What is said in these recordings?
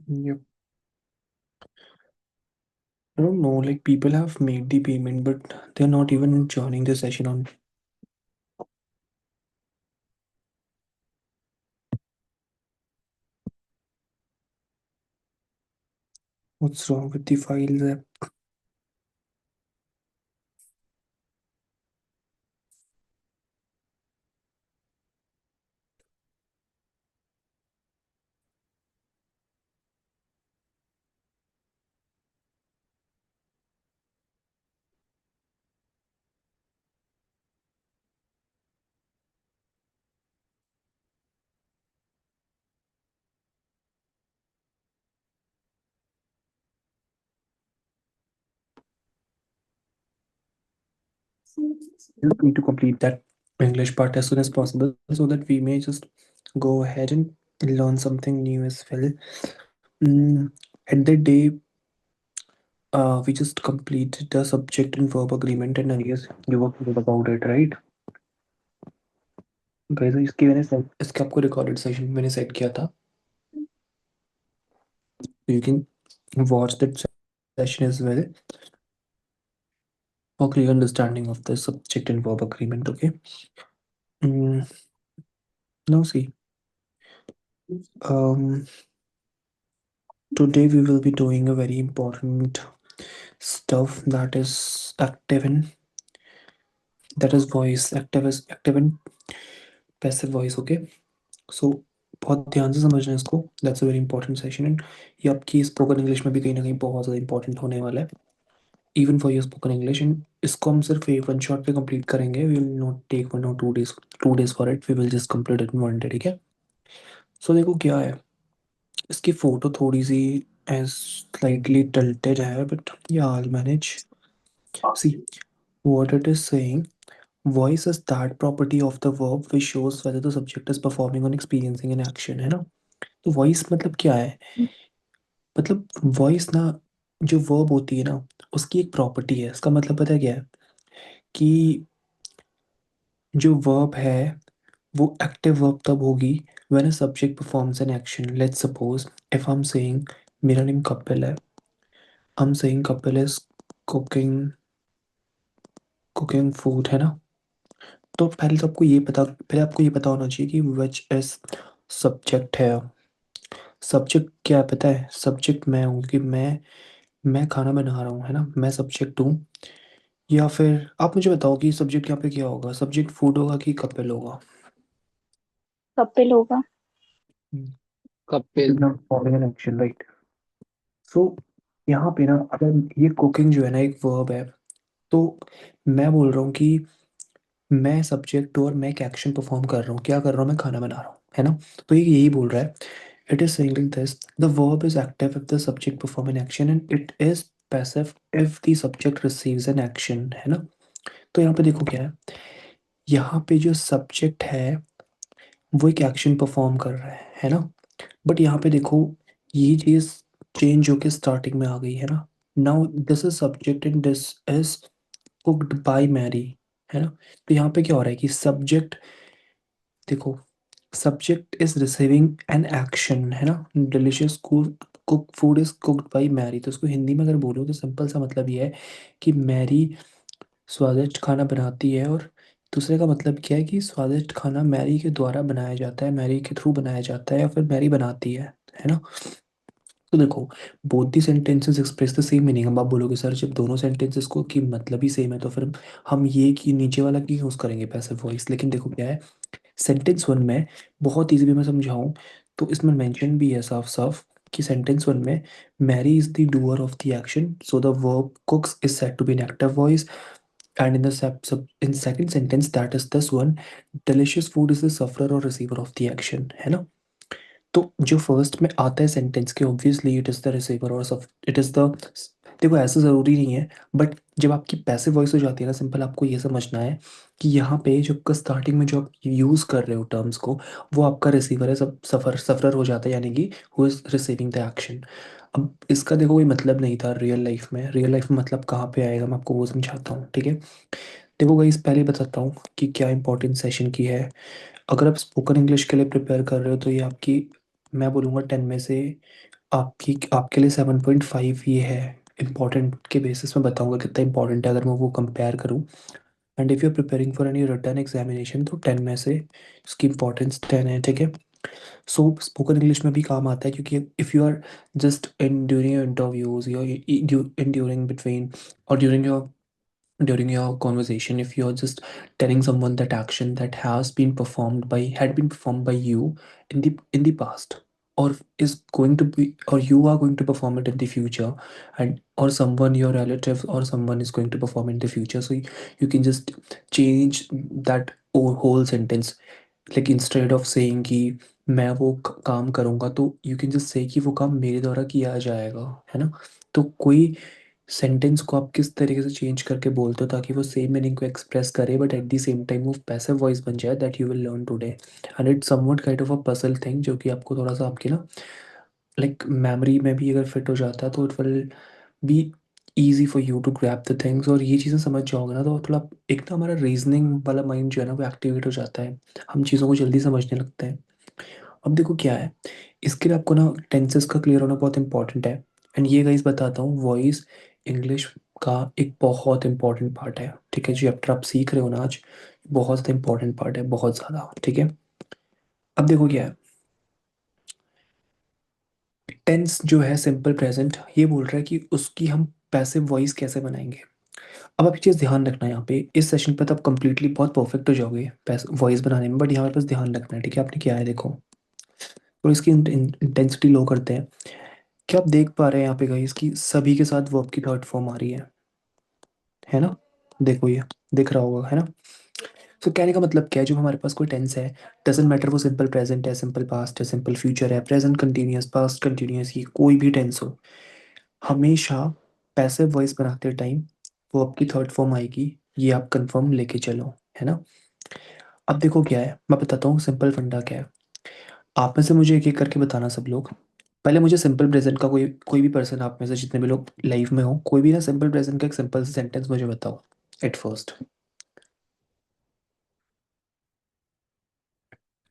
Yep. I don't know, like people have made the payment, but they're not even joining the session on. What's wrong with the files app? We need to complete that English part as soon as possible so that we may just go ahead and learn something new as well. Mm, at the day, we just completed the subject and verb agreement, and I guess you were clear about it, right? Guys, इसकी मैंने set इसका आपको recorded session मैंने set किया था. You can watch that session as well for clear understanding of the subject and verb agreement. Okay. Mm, now see. Um, Today we will be doing a very important stuff that is active and that is voice. Active and passive voice. Okay. So बहुत ध्यान से समझना इसको. That's a very important session and ये आपकी spoken English में भी कहीं ना कहीं बहुत ज़्यादा इंपॉर्टेंट होने वाला है. Even for your spoken English and इसको हम सिर्फ एक वन शॉट पे कंप्लीट करेंगे. We will not take 1 or 2 days. 2 days for इट. We will just complete it in 1 day. ठीक है. सो देखो क्या है. इसकी फोटो थोड़ी सी एज स्लाइटली tilted है बट या I'll manage. See what it is saying. Voice is that property of the verb which shows whether the subject is performing or experiencing an action. है ना. तो वॉइस मतलब क्या है. मतलब वॉइस ना जो वर्ब होती है ना उसकी एक प्रॉपर्टी है. इसका मतलब पता है क्या है कि जो वर्ब है वो एक्टिव वर्ब तब होगी when a subject performs an action. Let's suppose if I am saying मेरा नेम कपिल है. I am saying Kapil is cooking cooking food. है ना. तो पहले आपको ये पता होना चाहिए कि विच इज सब्जेक्ट है. सब्जेक्ट क्या है पता है. सब्जेक्ट मैं हूँ कि मैं खाना बना रहा हूँ. है ना. मैं सब्जेक्ट हूँ. या फिर आप मुझे बताओ कि सब्जेक्ट यहाँ पे क्या होगा. सब्जेक्ट फूड होगा कि कपिल होगा. कपिल होगा। It is Kapil. not performing an action, right? सो यहाँ पे ना अगर ये कुकिंग जो है ना एक वर्ब है तो मैं बोल रहा हूँ कि मैं सब्जेक्ट हूँ और मैं एक एक्शन परफॉर्म कर रहा हूँ. क्या कर रहा हूँ. मैं खाना बना रहा हूँ. है ना. तो ये यही बोल रहा है. It is saying like this. The verb is active if the subject perform an action and it is passive if the subject receives N action. है ना. तो यहाँ पे देखो क्या है. यहाँ पे जो सब्जेक्ट है वो एक एक्शन परफॉर्म कर रहा है ना. बट यहाँ पे देखो ये चीज चेंज होके स्टार्टिंग में आ गई. है ना. Now this is subject and this is cooked by Mary. है ना. तो यहाँ पे क्या हो रहा है कि सब्जेक्ट देखो subject is receiving an action. है ना. Delicious cook food is cooked by Mary. तो इसको हिंदी में अगर बोलो तो सिंपल सा मतलब ये है कि मैरी स्वादिष्ट खाना बनाती है. और दूसरे का मतलब क्या है कि स्वादिष्ट खाना मैरी के द्वारा बनाया जाता है. मैरी के थ्रू बनाया जाता है या फिर मैरी बनाती है. है ना. तो देखो both the sentences express the same meaning. अब आप बोलोगे सर जब दोनों सेंटेंसेस को की मतलब ही सेम है तो फिर हम ये कि नीचे वाला की यूज़ करेंगे पैसिव वॉइस. लेकिन देखो क्या है. सेंटेंस वन में बहुत इजी भी मैं समझाऊं तो इसमें मेंशन भी है साफ साफ कि सेंटेंस वन में Mary is the doer of the action so the verb cooks is said to be an active voice. And in the in second sentence that is this one, delicious food is the sufferer or receiver of the action. है ना. तो जो first में आता है sentence के obviously it is the receiver और it is the. देखो ऐसा ज़रूरी नहीं है बट जब आपकी पैसिव वॉइस हो जाती है ना सिंपल आपको ये समझना है कि यहाँ पे जो स्टार्टिंग में जो आप यूज़ कर रहे हो टर्म्स को वो आपका रिसीवर है. सब सफरर हो जाता है यानी कि who is receiving the action. अब इसका देखो कोई मतलब नहीं था रियल लाइफ में. रियल लाइफ में मतलब कहाँ पे आएगा मैं आपको वो समझाता हूँ. ठीक है. देखो गाइस पहले बताता हूँ कि क्या इंपॉर्टेंट सेशन की है. अगर आप स्पोकन इंग्लिश के लिए प्रिपेयर कर रहे हो तो ये आपकी मैं बोलूँगा 10 में से आपकी आपके लिए 7.5 ये है। इम्पोर्टेंट के बेसिस में बताऊंगा कितना इंपॉर्टेंट है अगर मैं वो कंपेयर करूँ। And if you are preparing for any return examination तो 10 में से इसकी इंपॉर्टेंस 10 है, ठीक है। सो स्पोकन इंग्लिश में भी काम आता है, क्योंकि if you are just in during your interviews या इन ड्यूरिंग बिटवीन और during your conversation, if you're just telling someone that action that had been performed by you in the past, or is going to be, or you are going to perform it in the future, and or someone, your relative or someone is going to perform in the future, so you can just change that whole sentence, like instead of saying कि मैं वो काम करूँगा, तो you can just say कि वो काम मेरे द्वारा किया जाएगा, है ना। तो कोई सेंटेंस को आप किस तरीके से चेंज करके बोलते हो ताकि वो सेम मीनिंग को एक्सप्रेस करे but at the same time वो पैसिव वॉइस बन जाए, that you will learn today. And it's somewhat kind of a puzzle thing, जो कि आपको थोड़ा सा आपकी ना लाइक मेमोरी में भी अगर फिट हो जाता है तो it will be easy for you to grab the things. और ये चीज़ें समझ जाओगे ना तो थोड़ा एक ना हमारा रीजनिंग वाला माइंड जो है ना वो एक्टिवेट हो जाता है, हम चीज़ों को जल्दी समझने लगते हैं। अब देखो क्या है, इसके लिए आपको ना टेंसेस का क्लियर होना बहुत इंपॉर्टेंट है। एंड ये गाइस बताता हूँ, वॉइस इंग्लिश का एक बहुत इंपॉर्टेंट पार्ट है, ठीक है। जो चैप्टर आप सीख रहे हो ना आज, बहुत ज़्यादा इंपॉर्टेंट पार्ट है, बहुत ज़्यादा, ठीक है। अब देखो क्या है, टेंस जो है सिंपल प्रेजेंट ये बोल रहा है कि उसकी हम पैसिव वॉइस कैसे बनाएंगे। अब आप ये चीज़ ध्यान रखना है यहाँ पे इस सेशन पे, तो आप कंप्लीटली बहुत परफेक्ट हो जाओगे वॉइस बनाने में, बट यहाँ पे बस ध्यान रखना है, ठीक है। आपने क्या है देखो, तो इसकी इंटेंसिटी लो करते हैं। क्या आप देख पा रहे हैं यहाँ पे गाइस कि सभी के साथ वर्ब की थर्ड फॉर्म आ रही है ना। देखो ये दिख रहा होगा, है ना। तो कहने का मतलब क्या है, जो हमारे पास कोई टेंस है, डजेंट मैटर वो सिंपल प्रेजेंट है, सिंपल पास्ट है, सिंपल फ्यूचर है, प्रेजेंट कंटिन्यूअस, पास्ट कंटिन्यूअस, ये कोई भी टेंस हो, हमेशा पैसिव वॉइस बनाते टाइम वर्ब की थर्ड फॉर्म आएगी। ये आप कंफर्म लेके चलो, है ना। अब देखो क्या है, मैं बताता हूँ सिंपल फंडा क्या है। आप में से मुझे एक एक करके बताना सब लोग। पहले मुझे सिंपल प्रेजेंट का कोई कोई भी पर्सन आप में से जितने भी लोग लाइफ में हो, कोई भी ना सिंपल प्रेजेंट का एक सिंपल सा सेंटेंस मुझे बताओ at first.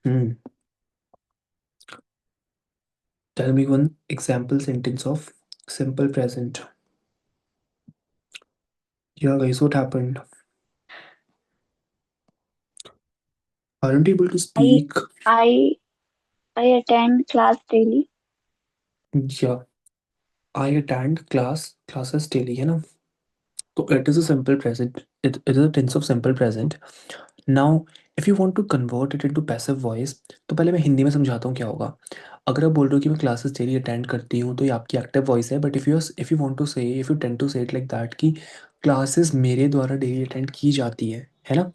Hmm. Tell me one example sentence of simple present. या guys what happened, aren't able to I speak। I I attend class daily. या आई अटेंड क्लासेस डेली, है ना। तो it is a simple present, it is a tense of simple present. Now if you want to convert it into passive voice, तो पहले मैं हिंदी में समझाता हूँ क्या होगा। अगर आप बोल रहे हो कि मैं क्लासेस डेली अटेंड करती हूँ तो ये आपकी एक्टिव वॉइस है, but if you want to say, if you tend to say it like that कि क्लासेस मेरे द्वारा डेली अटेंड की जाती है ना।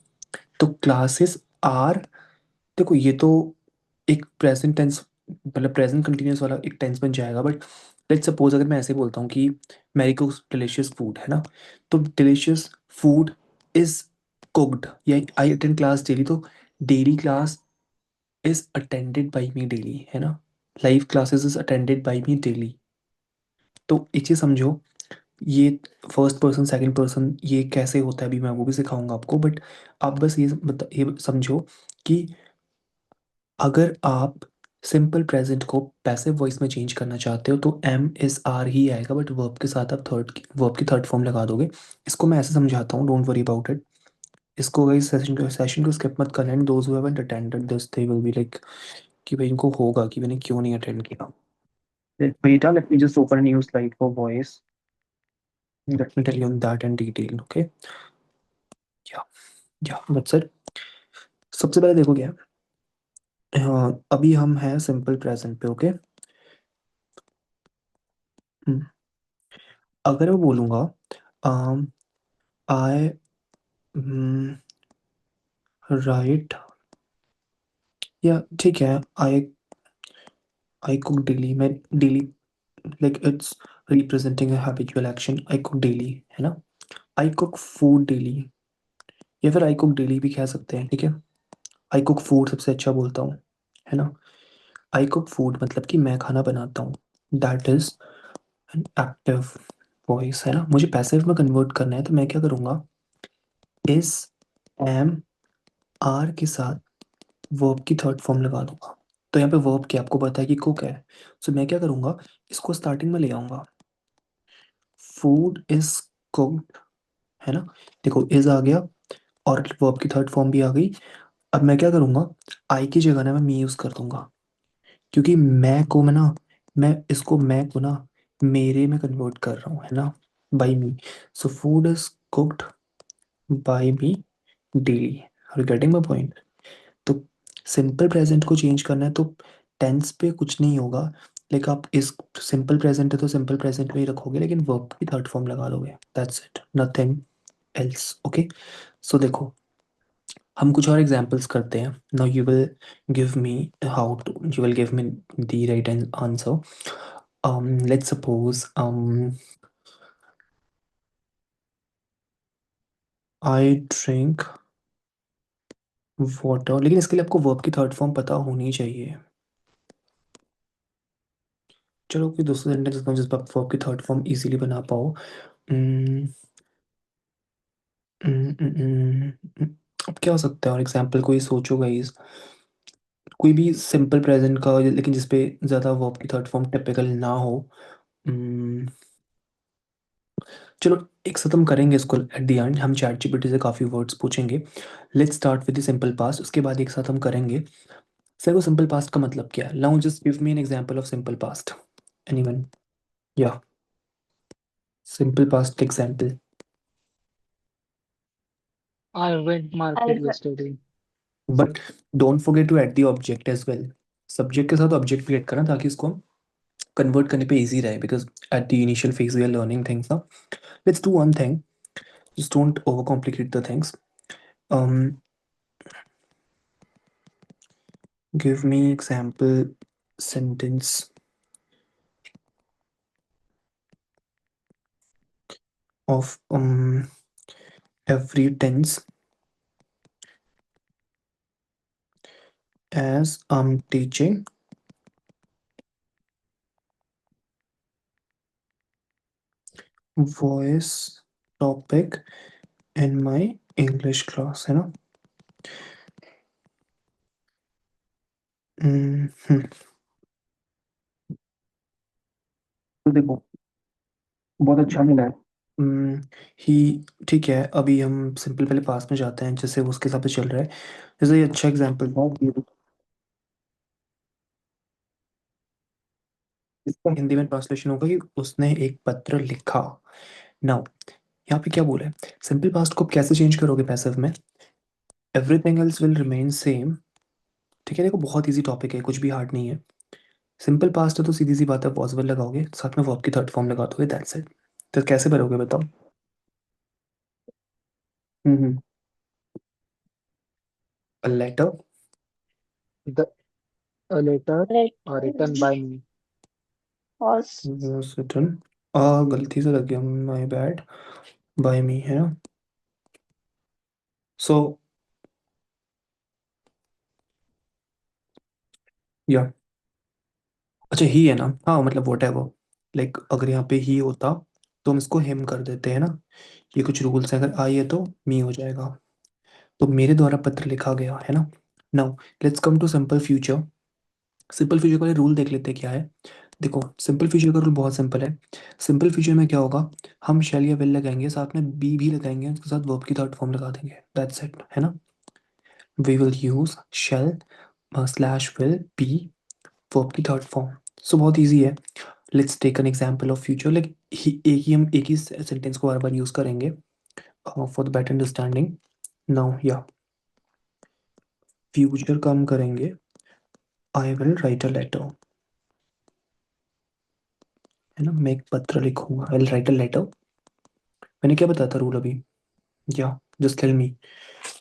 तो क्लासेस आर, देखो ये तो एक प्रेजेंट टेंस, मतलब प्रेजेंट कंटिन्यूअस वाला एक टेंस बन जाएगा, बट लेट्स सपोज अगर मैं ऐसे बोलता हूँ कि मैरी कुक्स डिलीशियस फूड, है ना। तो डिलीशियस फूड इज कुक्ड, या आई अटेंड क्लास डेली, तो daily class is attended by me daily, है ना। Live classes is attended by me daily. तो एक चीज़ समझो, ये फर्स्ट पर्सन सेकंड पर्सन ये कैसे होता है अभी मैं वो भी सिखाऊंगा आपको, बट आप बस ये समझो कि अगर आप सिंपल प्रेजेंट को पैसिव वॉइस में चेंज करना चाहते हो तो एम इज आर ही आएगा, बट वर्ब के साथ आप वर्ब की थर्ड फॉर्म लगा दोगे। इसको मैं ऐसे समझाता हूँ, डोंट वरी अबाउट इट। इसको इस सेशन को स्किप मत करना, and those who haven't attended this they will be like कि भाई इनको होगा कि मैंने क्यों नहीं अटेंड किया। बेटा let me just open a new slide for voice, let me tell you on that in detail, okay। या दैट्स इट। सबसे पहले देखो क्या है, अभी हम हैं सिंपल प्रेजेंट पे, ओके। अगर मैं बोलूँगा आई राइट, या ठीक है, आई आई कुक डेली, मैं daily, like it's representing a habitual action, I cook daily, है ना। आई कुक फूड डेली, या फिर आई कुक डेली भी कह सकते हैं, ठीक है। आई कुक फूड सबसे अच्छा बोलता हूँ, है ना। आई कुक फूड मतलब कि मैं खाना बनाता हूँ, that is an active voice, है ना। मुझे पैसिव में कन्वर्ट करना है तो मैं क्या करूँगा, इस एम आर के साथ वर्ब की थर्ड फॉर्म लगा दूंगा, तो यहाँ पे वर्ब क्या आपको पता है कि कुक है, सो मैं क्या करूँगा, इसको स्टार्टिंग में ले आऊँगा, फूड इज कुक्ड, है ना। देखो इज आ गया और वर्ब की थर्ड फॉर्म भी आ गई। अब मैं क्या करूँगा, आई की जगह ना मैं मी यूज़ कर दूंगा, क्योंकि मैं को ना मेरे में कन्वर्ट कर रहा हूँ, है ना, by me. So food is cooked by me daily. Are you getting my point? तो सिंपल प्रेजेंट को चेंज करना है तो टेंस पे कुछ नहीं होगा, लाइक आप इस सिंपल प्रेजेंट है तो सिंपल प्रेजेंट में ही रखोगे, लेकिन वर्ब की थर्ड फॉर्म लगा दोगे, that's it, nothing else. Okay, so देखो हम कुछ और एग्जांपल्स करते हैं। Now you will give me how to you will give me the right answer. Let's suppose I drink water, लेकिन इसके लिए आपको वर्ब की थर्ड फॉर्म पता होनी चाहिए। चलो कोई दूसरा सेंटेंस देता हूँ जिस पर आप वर्ब की थर्ड फॉर्म इजीली बना पाओ। हम्म, अब क्या हो सकता है और एग्जाम्पल कोई सोचो गाइस, कोई भी सिंपल प्रेजेंट का लेकिन जिसपे ज़्यादा वर्ब की थर्ड फॉर्म टिपिकल ना हो। हम्म, चलो एक साथ हम करेंगे इसको एट द एंड, हम चैट जीपीटी से काफ़ी वर्ड्स पूछेंगे। Let's start with the simple past, उसके बाद एक साथ हम करेंगे सर वो सिंपल पास्ट का मतलब क्या है। Now just give me an example of simple past, anyone, या simple past example. I went I market yesterday. But don't forget to add the object as well, subject के साथ object भी add करना ताकि इसको कन्वर्ट करने पे easy रहे, because at the initial phase we are learning things ना। Let's do one thing, just don't overcomplicate the things. um give me example sentence of every tense as I'm teaching voice topic in my English class, है ना। हम्म, तो देखो बहुत अच्छा मिला है। ही, ठीक है, अभी हम सिंपल पहले पास में जाते हैं जैसे वो उसके हिसाब से चल रहा है। जैसे ये अच्छा एग्जाम्पल था इसका हिंदी में ट्रांसलेशन होगा कि उसने एक पत्र लिखा। नाउ यहाँ पे क्या बोला है, सिंपल पास्ट को आप कैसे चेंज करोगे पैसिव में, everything else will remain same. ठीक है, देखो बहुत इजी टॉपिक है, कुछ भी हार्ड नहीं है। सिंपल पास्ट है तो सीधी सी बात है, पॉसिबल लगाओगे साथ में वर्ब की थर्ड फॉर्म लगा दोगे, दैट्स इट। तो कैसे भरोगे बताओ। Hmm, a letter The a letter let written by me. pause. Was written, गलती से लग गया, माय बैड, बाय मी, है ना। सो या अच्छा ही है ना, हाँ मतलब वोट है वो, लाइक अगर यहाँ पे ही होता तो हम इसको हिम कर देते हैं ना। ये कुछ रूल्स है, अगर आई है तो मी हो जाएगा। तो मेरे द्वारा पत्र लिखा गया, है ना। Now let's come to simple future. Simple future का रूल देख लेते हैं क्या है। देखो सिंपल फ्यूचर का रूल बहुत सिंपल है। सिंपल फ्यूचर में क्या होगा, हम शैल या विल लगाएंगे, साथ में बी भी लगाएंगे, उसके साथ वर्ब की थर्ड फॉर्म लगा देंगे, दैट्स इट, है ना। We will use shall slash will be verb की थर्ड फॉर्म। सो बहुत ईजी है। Let's take an example of future, like एक ही सेंटेंस को बार बार यूज करेंगे for the better understanding. Now या फ्यूचर का हम करेंगे, I will write a letter, है ना, मैं एक पत्र लिखूंगा, I will write a letter. मैंने क्या बताया था रूल अभी, या just tell me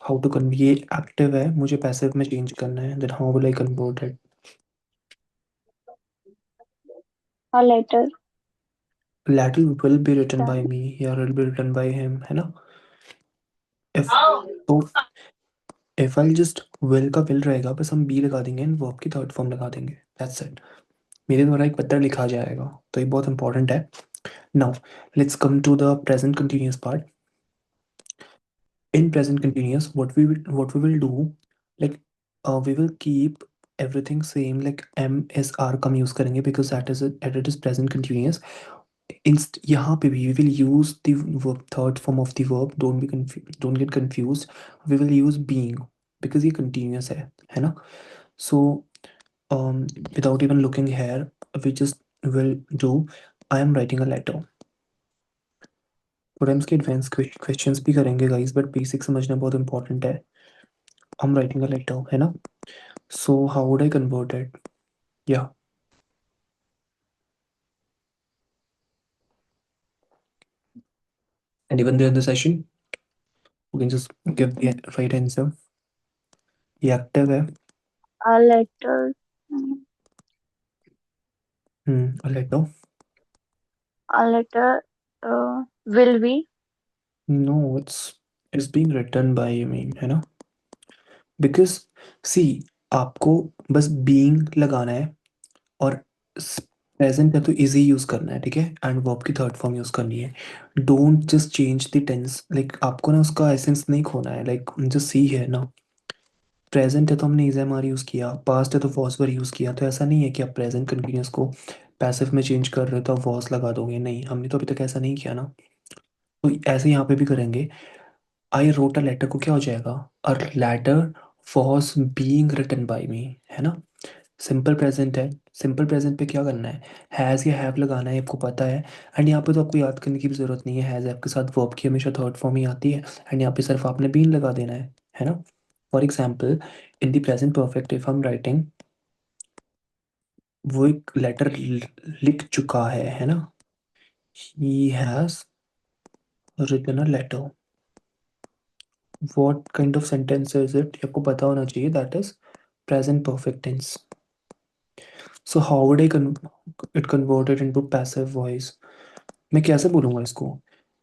how to convert, ये एक्टिव है मुझे पैसिव में चेंज करना है, then how will I convert it. A letter. Letter will be written by me या will be written by him, है ना। इफ तो इफ आई जस्ट विल का विल रहेगा, बस हम बी लगा देंगे एंड वर्ब की थर्ड फॉर्म लगा देंगे, दैट्स इट। मेरे द्वारा एक पत्र लिखा जाएगा, तो ये बहुत इंपॉर्टेंट है। Now let's come to the present continuous part. In present continuous, what we will do, like we will keep everything same, like m is r come use करेंगे because that is present continuous. यहाँ पे भी we will use the verb, third form of the verb. Don't get confused. We will use being because ये continuous है ना. So without even looking here, we just will do I am writing a letter. Programs के advance questions भी करेंगे guys, but basic समझना बहुत important है. I am writing a letter है ना. So how would I convert it? या anyone there in the session who can just give the right answer? ये एक्टिव है. A letter. a letter. A letter will be. No, it's being written by me है ना. Because सी, आपको बस being लगाना है और प्रेजेंट है तो इजी यूज करना है, ठीक है, एंड वर्ब की थर्ड फॉर्म यूज करनी है. Don't just change the tense, like आपको ना उसका एसेंस नहीं खोना है. लाइक जो सी है ना, प्रेजेंट है तो हमने इज एम आर यूज़ किया, पास्ट है तो वॉस वर यूज़ किया. तो ऐसा नहीं है कि आप प्रेजेंट कंटिन्यूस को पैसिव में चेंज कर रहे हो तो आप वॉस लगा दोगे. नहीं, हमने तो अभी तक ऐसा नहीं किया ना. तो ऐसे यहाँ पे भी करेंगे. आई रोट अ लेटर को क्या हो जाएगा? A letter was being written by me है ना. सिंपल प्रेजेंट है. सिंपल प्रेजेंट पे क्या करना है? हैज़ या हैव लगाना है, आपको पता है. एंड यहाँ पे तो आपको याद करने की भी ज़रूरत नहीं है. हैज़ आपके साथ वर्ब की हमेशा थर्ड फॉर्म ही आती है. एंड यहाँ पे सिर्फ आपने बीन लगा देना है ना. For example, in the present perfect if I am writing, वो एक लेटर लिख चुका है ना. He has written a letter. what kind of sentence is it? ये आपको पता होना चाहिए. that is present perfect tense. so how would I it convert it into passive voice? मैं कैसे बोलूँगा इसको?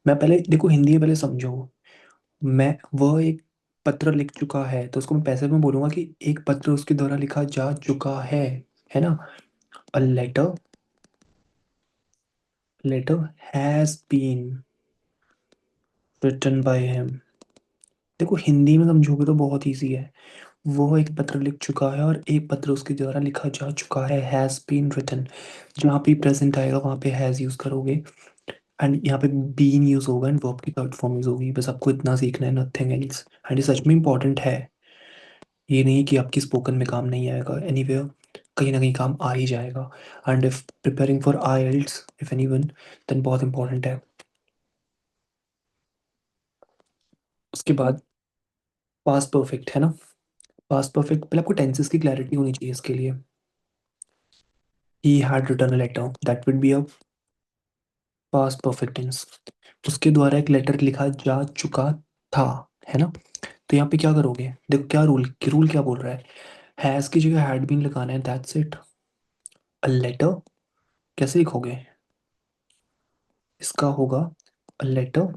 मैं पहले देखो, हिंदी में पहले समझो. मैं वह एक पत्र लिख चुका है तो उसको मैं पैसिव में बोलूँगा कि एक पत्र उसके द्वारा लिखा जा चुका है ना. a letter has been written by him. देखो हिंदी में समझोगे तो बहुत ईजी है. वो एक पत्र लिख चुका है और एक पत्र उसके द्वारा लिखा जा चुका है, हैज़ बीन रिटन. जहाँ पे प्रेजेंट आएगा वहाँ पे हैज़ यूज़ करोगे एंड यहाँ पे बीन यूज़ होगा एंड वर्ब की थर्ड फॉर्म यूज़ होगी. बस आपको इतना सीखना है, नथिंग एल्स. एंड ये सच में इंपॉर्टेंट है. ये नहीं कि आपकी स्पोकन में काम नहीं आएगा, एनीवेयर कहीं ना कहीं काम आ ही जाएगा. And if preparing for IELTS if anyone, then बहुत इंपॉर्टेंट है. उसके बाद पास्ट परफेक्ट है ना. पास्ट परफेक्ट पहले आपको टेंसेस की क्लैरिटी होनी चाहिए इसके लिए. He had written a letter, that would be a past perfect tense. उसके द्वारा एक लेटर लिखा जा चुका था है ना. तो यहाँ पे क्या करोगे? देखो क्या रूल क्या बोल रहा है. हैज की जगह हैड बीन लगाना है, दैट्स इट. अ लेटर कैसे लिखोगे? इसका होगा a letter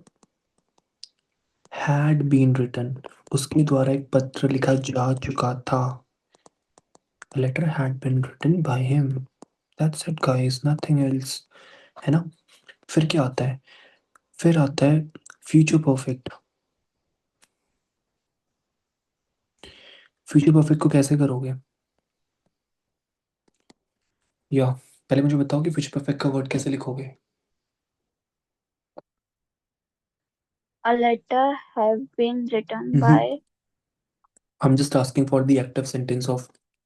had been written, उसके द्वारा एक पत्र लिखा जा चुका था. A letter had been written by him. That's it guys, nothing else है ना. फिर क्या आता है? फिर आता है फ्यूचर परफेक्ट. फ्यूचर परफेक्ट को कैसे करोगे? या पहले मुझे बताओ कि फ्यूचर परफेक्ट का वर्ड कैसे लिखोगे? A letter have been written hmm. by. I'm just asking for the active sentence of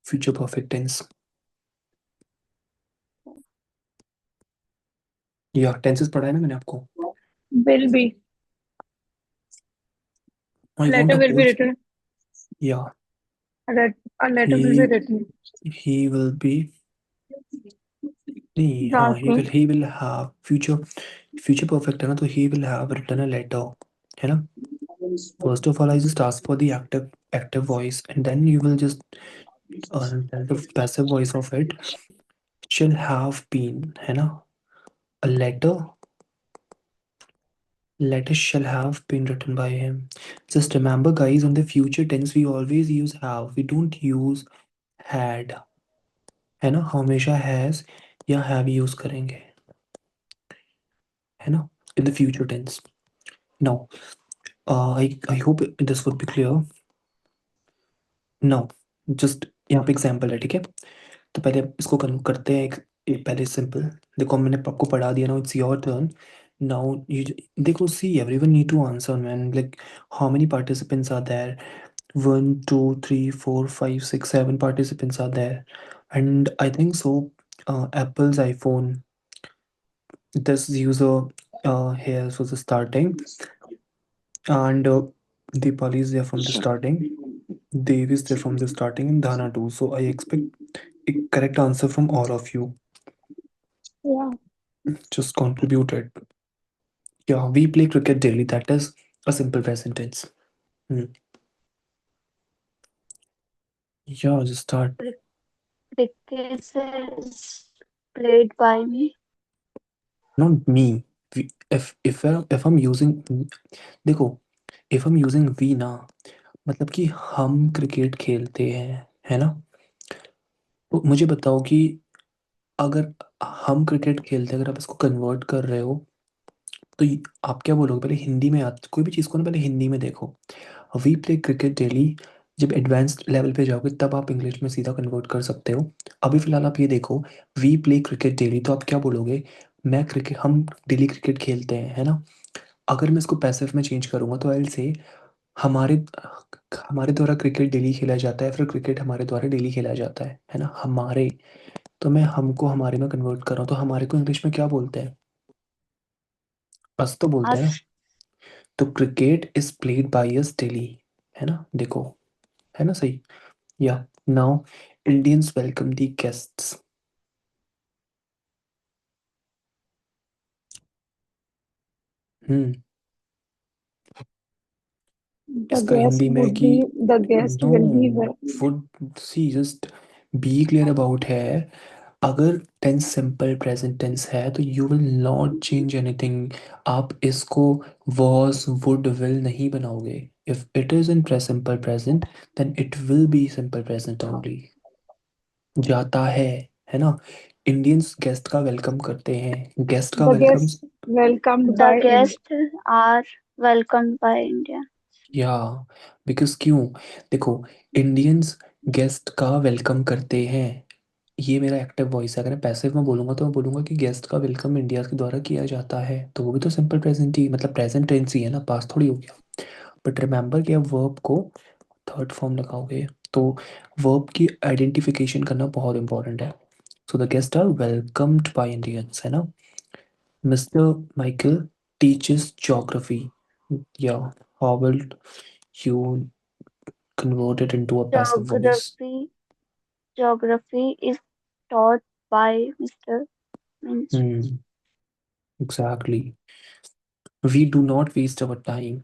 future perfect tense. या टेंसेस पढ़ा है ना मैंने आपको. Will be. I want Letter a will be course. written. या A letter will be he written. he will be. नहीं, हाँ, Last name. he will have future. Future perfect है ना, तो he will have written a letter है ना. First of all, I just ask for the active voice, and then you will just tell the passive voice of it. Shall have been है ना. A letter shall have been written by him. Just remember, guys, on the future tense we always use have. We don't use had है ना. हमेशा has या have use करेंगे है ना, in the future tense. Now, I hope this would be clear. Now, just यहाँ पे example है, ठीक है। तो पहले इसको करते हैं एक पहले सिंपल। देखो मैंने आपको पढ़ा दिया ना, it's your turn now. You देखो, see everyone need to answer man, like how many participants are there? 1 2 3 4 5 6 7 participants are there, and I think so. Apple's iPhone, this user here was starting, and Deepali is there from the starting. Dev is there from the starting, and Dhana too. So I expect a correct answer from all of you. Yeah. Just contributed. Yeah, we play cricket daily. That is a simple present tense. Hmm. Yeah, just start. Cricket is played by me. Not me. If I'm using, देखो, if I'm using we ना, मतलब कि हम cricket खेलते हैं, है ना। तो मुझे बताओ कि अगर हम क्रिकेट खेलते हैं, अगर आप इसको कन्वर्ट कर रहे हो, तो आप क्या बोलोगे? पहले हिंदी में कोई भी चीज़ को ना पहले हिंदी में देखो। वी प्ले क्रिकेट डेली, जब एडवांस्ड लेवल पे जाओगे तब आप इंग्लिश में सीधा कन्वर्ट कर सकते हो। अभी फिलहाल आप ये देखो, वी प्ले क्रिकेट डेली, तो आप क्या बोलोगे? मैं क्रिकेट, हम डेली क्रिकेट खेलते हैं, है ना। अगर मैं इसको पैसिव में चेंज करूंगा तो आई से हमारे हमारे द्वारा क्रिकेट डेली खेला जाता है, फिर क्रिकेट हमारे द्वारा डेली खेला जाता है ना। हमारे, तो मैं हमको हमारे में कन्वर्ट कर रहा हूँ, तो हमारे को इंग्लिश में क्या बोलते हैं? अस तो बोलते हैं ना। Us. तो cricket is played by us daily, है ना, देखो, है ना सही। या now Indians welcome the guests. Hmm The इसका guest हिंदी में है would कि be the guest no, will be welcomed. Would see just be clear about है। अगर टेंस सिंपल प्रेजेंट टेंस है तो you will not change anything. आप इसको वॉज वुड विल नहीं बनाओगे। If it is in simple present, then it will be simple present only. जाता है ना। इंडियंस गेस्ट का वेलकम करते हैं, गेस्ट का The welcome. guests welcomed The by India. guests are welcomed by India. या बिकॉज क्यों? देखो, इंडियंस गेस्ट का वेलकम करते हैं, ये मेरा एक्टिव वॉइस है। अगर मैं पैसिव में बोलूंगा तो मैं बोलूंगा कि गेस्ट का वेलकम इंडिया के द्वारा किया जाता है, तो वो भी तो सिंपल प्रेजेंट ही, मतलब प्रेजेंट टेंस ही है ना, पास थोड़ी हो गया। बट रिमेंबर कि आप वर्ब को थर्ड फॉर्म लगाओगे, तो वर्ब की आइडेंटिफिकेशन करना बहुत इंपॉर्टेंट है। So the guest are welcomed by Indians, है ना। Mister Michael teaches geography. या how will you convert it into a passive voice? Geography Geography is taught by Mr. Minch. Hmm, exactly. We do not waste our time.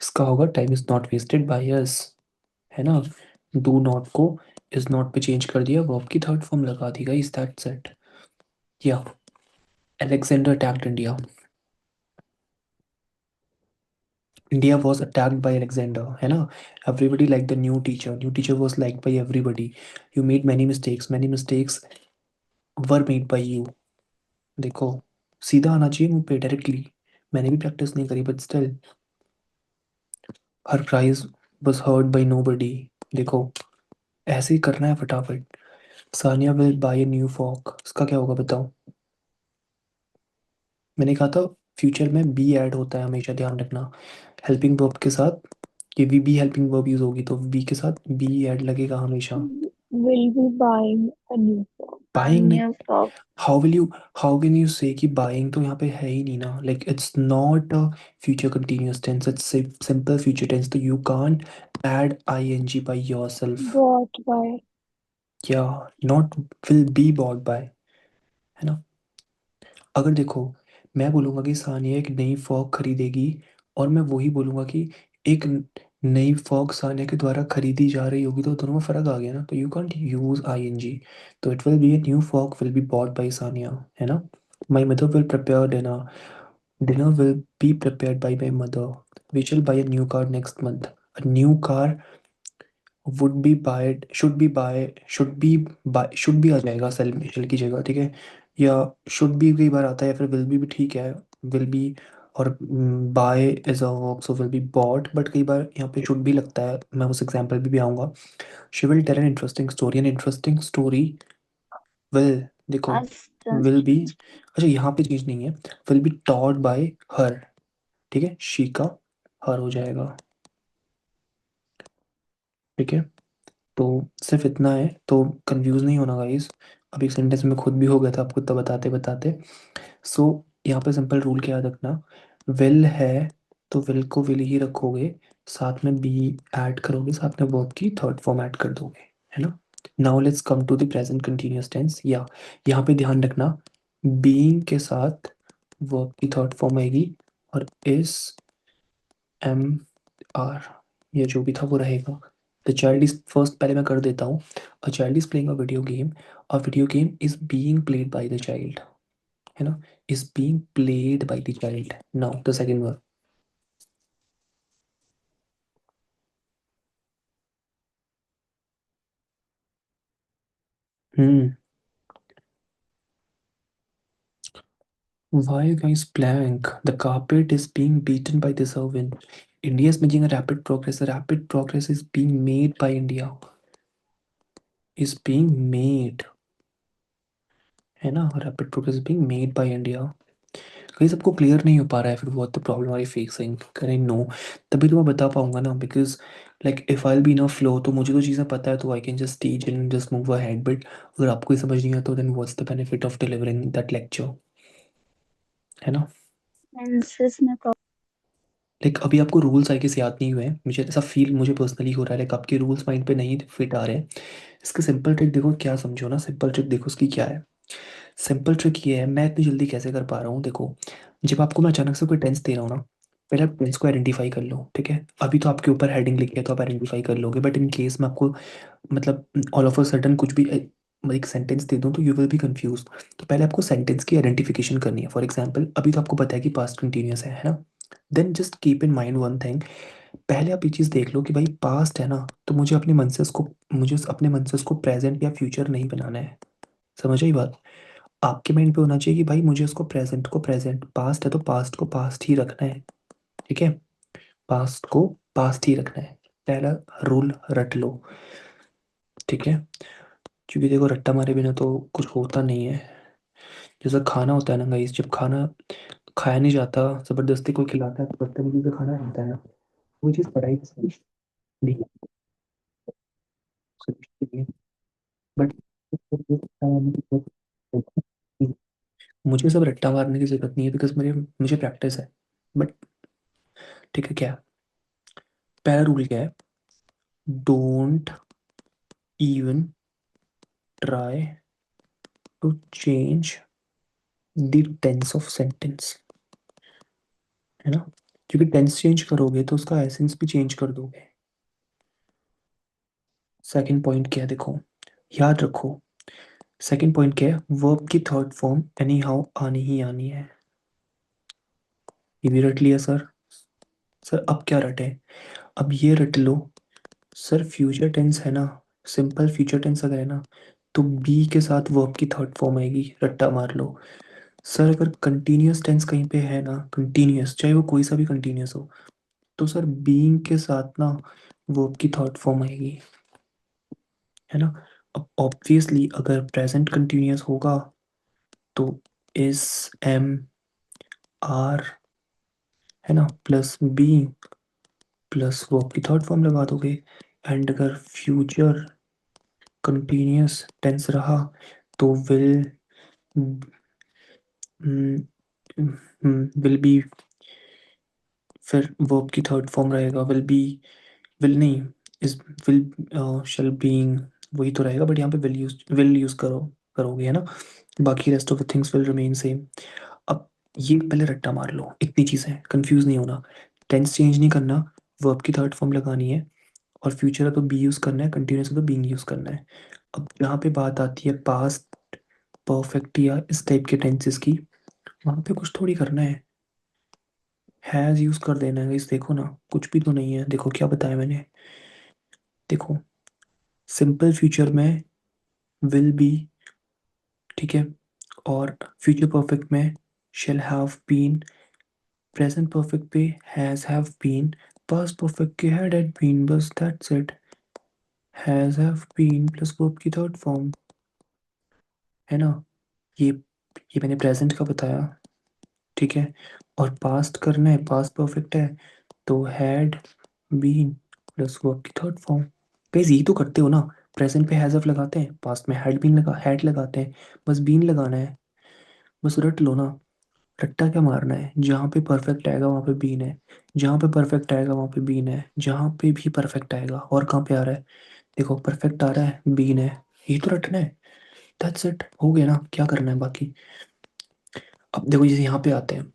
इसका होगा time is not wasted by us, है ना। Do not को is not पे change कर दिया, verb की third form लगा दी, गाइस दैट्स इट। या Alexander attacked India. India was attacked by Alexander, है ना। Everybody liked the new teacher. New teacher was liked by everybody. You made many mistakes. Many mistakes were made by you. देखो, सीधा आना चाहिए मुंह पे directly. मैंने भी प्रैक्टिस नहीं करी, but still her prize was heard by nobody। देखो, ऐसे ही करना है फटाफट। Sania will buy a new frock, इसका क्या होगा बताओ? मैंने कहा था फ्यूचर में बी ऐड होता है, हमेशा ध्यान रखना। हेल्पिंग वर्ब के साथ ये we be helping verb use होगी, तो बी के साथ बी ऐड लगेगा हमेशा। Will be buying a new phone. A buying नहीं। new frog. How will you, how can you से कि बाइंग तो यहाँ पे है ही नहीं ना, like it's not a future continuous tense, it's simple future tense, तो you can't add I N G by yourself. Bought by. या not will be bought by, है ना। अगर देखो, मैं बोलूँगा कि सानिया एक नई फॉग खरीदेगी, और मैं वही बोलूँगा कि एक नई फॉग सानिया के द्वारा खरीदी जा रही होगी, तो दोनों में फ़र्क आ गया ना, तो you can't use I N G. तो it will be a new fog will be bought by Sania, है ना। My mother will prepare dinner, dinner will be prepared by my mother. We will buy a new car next month. A new car would be buy, should be आ जाएगा sale की जगह, ठीक है। या should be कई बार आता है, या फिर विल बी ठीक है। विल बी और buy is a verb so will be bought, but कई बार यहाँ पे शुड भी लगता है, मैं उस एग्जाम्पल भी आऊँगा। She will tell an interesting story will, देखो Assistant. विल बी, अच्छा यहाँ पे चीज़ नहीं है, will be taught by her, ठीक है, शी का हर हो जाएगा, ठीक है। तो सिर्फ इतना है, तो कंफ्यूज नहीं होना गाइस। अब एक सेंटेंस में खुद भी हो गया था आपको तब बताते बताते। सो यहाँ पे सिंपल रूल क्या याद रखना, विल है तो विल को विल ही रखोगे, साथ में बी ऐड करोगे, साथ में वर्ब की थर्ड फॉर्म ऐड कर दोगे, है ना। Now let's come to the present continuous tense. या यहाँ पे ध्यान रखना, बीइंग के साथ वर्ब की थर्ड फॉर्म आएगी और इस एम आर, ये जो भी था वो रहेगा। द चाइल्ड इज फर्स्ट, पहले मैं कर देता हूँ। A child is playing a video game, a video game is being played by the child, है ना, is being played by the child. Now the second verb. Hmm, why you guys blank? The carpet is being beaten by the servant. India is making a rapid progress. The rapid progress is being made by India. Is being made, है ना, rapid progress being made by India। कहीं सबको clear नहीं हो पा रहा है, फिर what the problem are you facing, करें नो, तभी तो मैं बता पाऊंगा ना, because like if I be in a flow, तो मुझे तो चीज़ें पता है, तो I can just teach and just move ahead, but अगर आपको ही समझ नहीं आता तो then what's the benefit of delivering that lecture, है ना। Tenses में problem. लाइक अभी आपको रूल्स आई गेस याद नहीं हुए हैं, मुझे ऐसा फील मुझे पर्सनली हो रहा है, लाइक आपके रूल्स माइंड पे नहीं फिट आ रहे हैं। इसका सिंपल ट्रिक देखो, क्या समझो ना, सिंपल ट्रिक देखो उसकी क्या है। सिंपल ट्रिक ये है, मैं इतनी जल्दी कैसे कर पा रहा हूँ, देखो जब आपको मैं अचानक से कोई टेंस दे रहा हूँ ना, पहले आप टेंस को आइडेंटिफाई कर लो, ठीक है। अभी तो आपके ऊपर हेडिंग लिखी है तो आप आइडेंटिफाई कर लोगे, बट इन केस मैं आपको मतलब ऑल ऑफ अ सडन कुछ भी एक सेंटेंस दे दूँ तो यू विल बी कंफ्यूज। तो पहले आपको सेंटेंस की आइडेंटिफिकेशन करनी है। फॉर एग्जाम्पल अभी तो आपको पता है कि पास्ट कंटिन्यूस है ना। Then just keep in mind one thing, पहले आप ये चीज़ देख लो कि भाई पास्ट है ना, तो मुझे अपने मन से उसको प्रेजेंट या फ्यूचर नहीं बनाना है। समझ आई बात। आपके माइंड पे होना चाहिए कि भाई मुझे उसको प्रेजेंट को प्रेजेंट, पास्ट है तो पास्ट को पास्ट ही रखना है, ठीक है, पास्ट को पास्ट ही रखना है। पहला रूल रट लो, ठीक है, क्योंकि देखो रट्टा मारे बिना तो कुछ होता नहीं है। जैसा खाना होता है ना गाइस, जब खाना खाया नहीं जाता, जबरदस्ती कोई खिलाता है तो बदतमीजी से खाना खाता है ना, वो चीज़ पढ़ाई के साथ नहीं है, बट मुझे सब रट्टा मारने की जरूरत नहीं है, बिकॉज मुझे प्रैक्टिस है। बट ठीक है, क्या है? पहला रूल क्या है, don't even try to change the tense of sentence, है ना, क्योंकि टेंस चेंज करोगे तो उसका एसेंस भी चेंज कर दोगे। सेकंड पॉइंट क्या है, देखो याद रखो, सेकंड पॉइंट क्या है, वर्ब की थर्ड फॉर्म एनी हाउ आनी ही आनी है। ये भी रट लिया सर। सर अब क्या रटे, अब ये रट लो, सर फ्यूचर टेंस है ना, सिंपल फ्यूचर टेंस अगर है ना, तो बी के साथ वर्ब की थर्ड फॉर्म आएगी, रट्टा मार लो। सर अगर कंटिन्यूअस टेंस कहीं पे है ना, कंटिन्यूअस चाहे वो कोई सा भी कंटिन्यूअस हो, तो सर बीइंग के साथ ना वर्ब की थर्ड फॉर्म आएगी, है ना। अब ऑब्वियसली अगर प्रेजेंट कंटिन्यूअस होगा तो इस एम आर, है ना, प्लस बी प्लस वर्ब की थर्ड फॉर्म लगा दोगे। एंड अगर फ्यूचर कंटिन्यूअस टेंस रहा तो विल बी, फिर वर्ब की थर्ड फॉर्म रहेगा विल बी, विल नहीं, इस विल शल बीइंग, वही तो रहेगा, बट यहाँ पे विल यूज करोगे, है ना। बाकी rest of the things will remain same. अब ये पहले रट्टा मार लो, इतनी चीज़ें, कंफ्यूज नहीं होना, टेंस चेंज नहीं करना, वर्ब की थर्ड फॉर्म लगानी है, और फ्यूचर है तो बी यूज़ करना है, कंटिन्यूस है तो बीइंग यूज़ करना है। अब यहाँ पे बात आती है पास्ट परफेक्ट या इस टाइप के टेंसेस की, वहाँ पे कुछ थोड़ी करना है, हैज़ यूज़ कर देना है। इस देखो ना, कुछ भी तो नहीं है, देखो क्या बताया मैंने, देखो सिंपल फ्यूचर में विल बी, ठीक है, और फ्यूचर परफेक्ट में shall have been, present perfect पे has have been, past perfect के हैड बीन, बस that's it. Has have been plus verb की थर्ड फॉर्म, है ना। ये मैंने प्रेजेंट का बताया, ठीक है। और पास्ट करना है, पास्ट परफेक्ट है तो हैड बीन प्लस वर्ब की थर्ड फॉर्म। गाइस यही तो करते हो ना, प्रेजेंट पे हैज ऑफ लगाते हैं, पास्ट में हैड बीन लगा हैड लगाते हैं, बस बीन लगाना है, बस रट लो ना। रट्टा क्या मारना है, जहाँ पे परफेक्ट आएगा वहाँ पे बीन है, जहाँ पे परफेक्ट आएगा वहाँ पे बीन है, जहाँ पे भी परफेक्ट आएगा। और कहाँ पे आ रहा है, देखो परफेक्ट आ रहा है, बीन है, यही तो रटना है। दैट्स इट, हो गया ना, क्या करना है बाकी। अब देखो जैसे यहाँ पे आते हैं,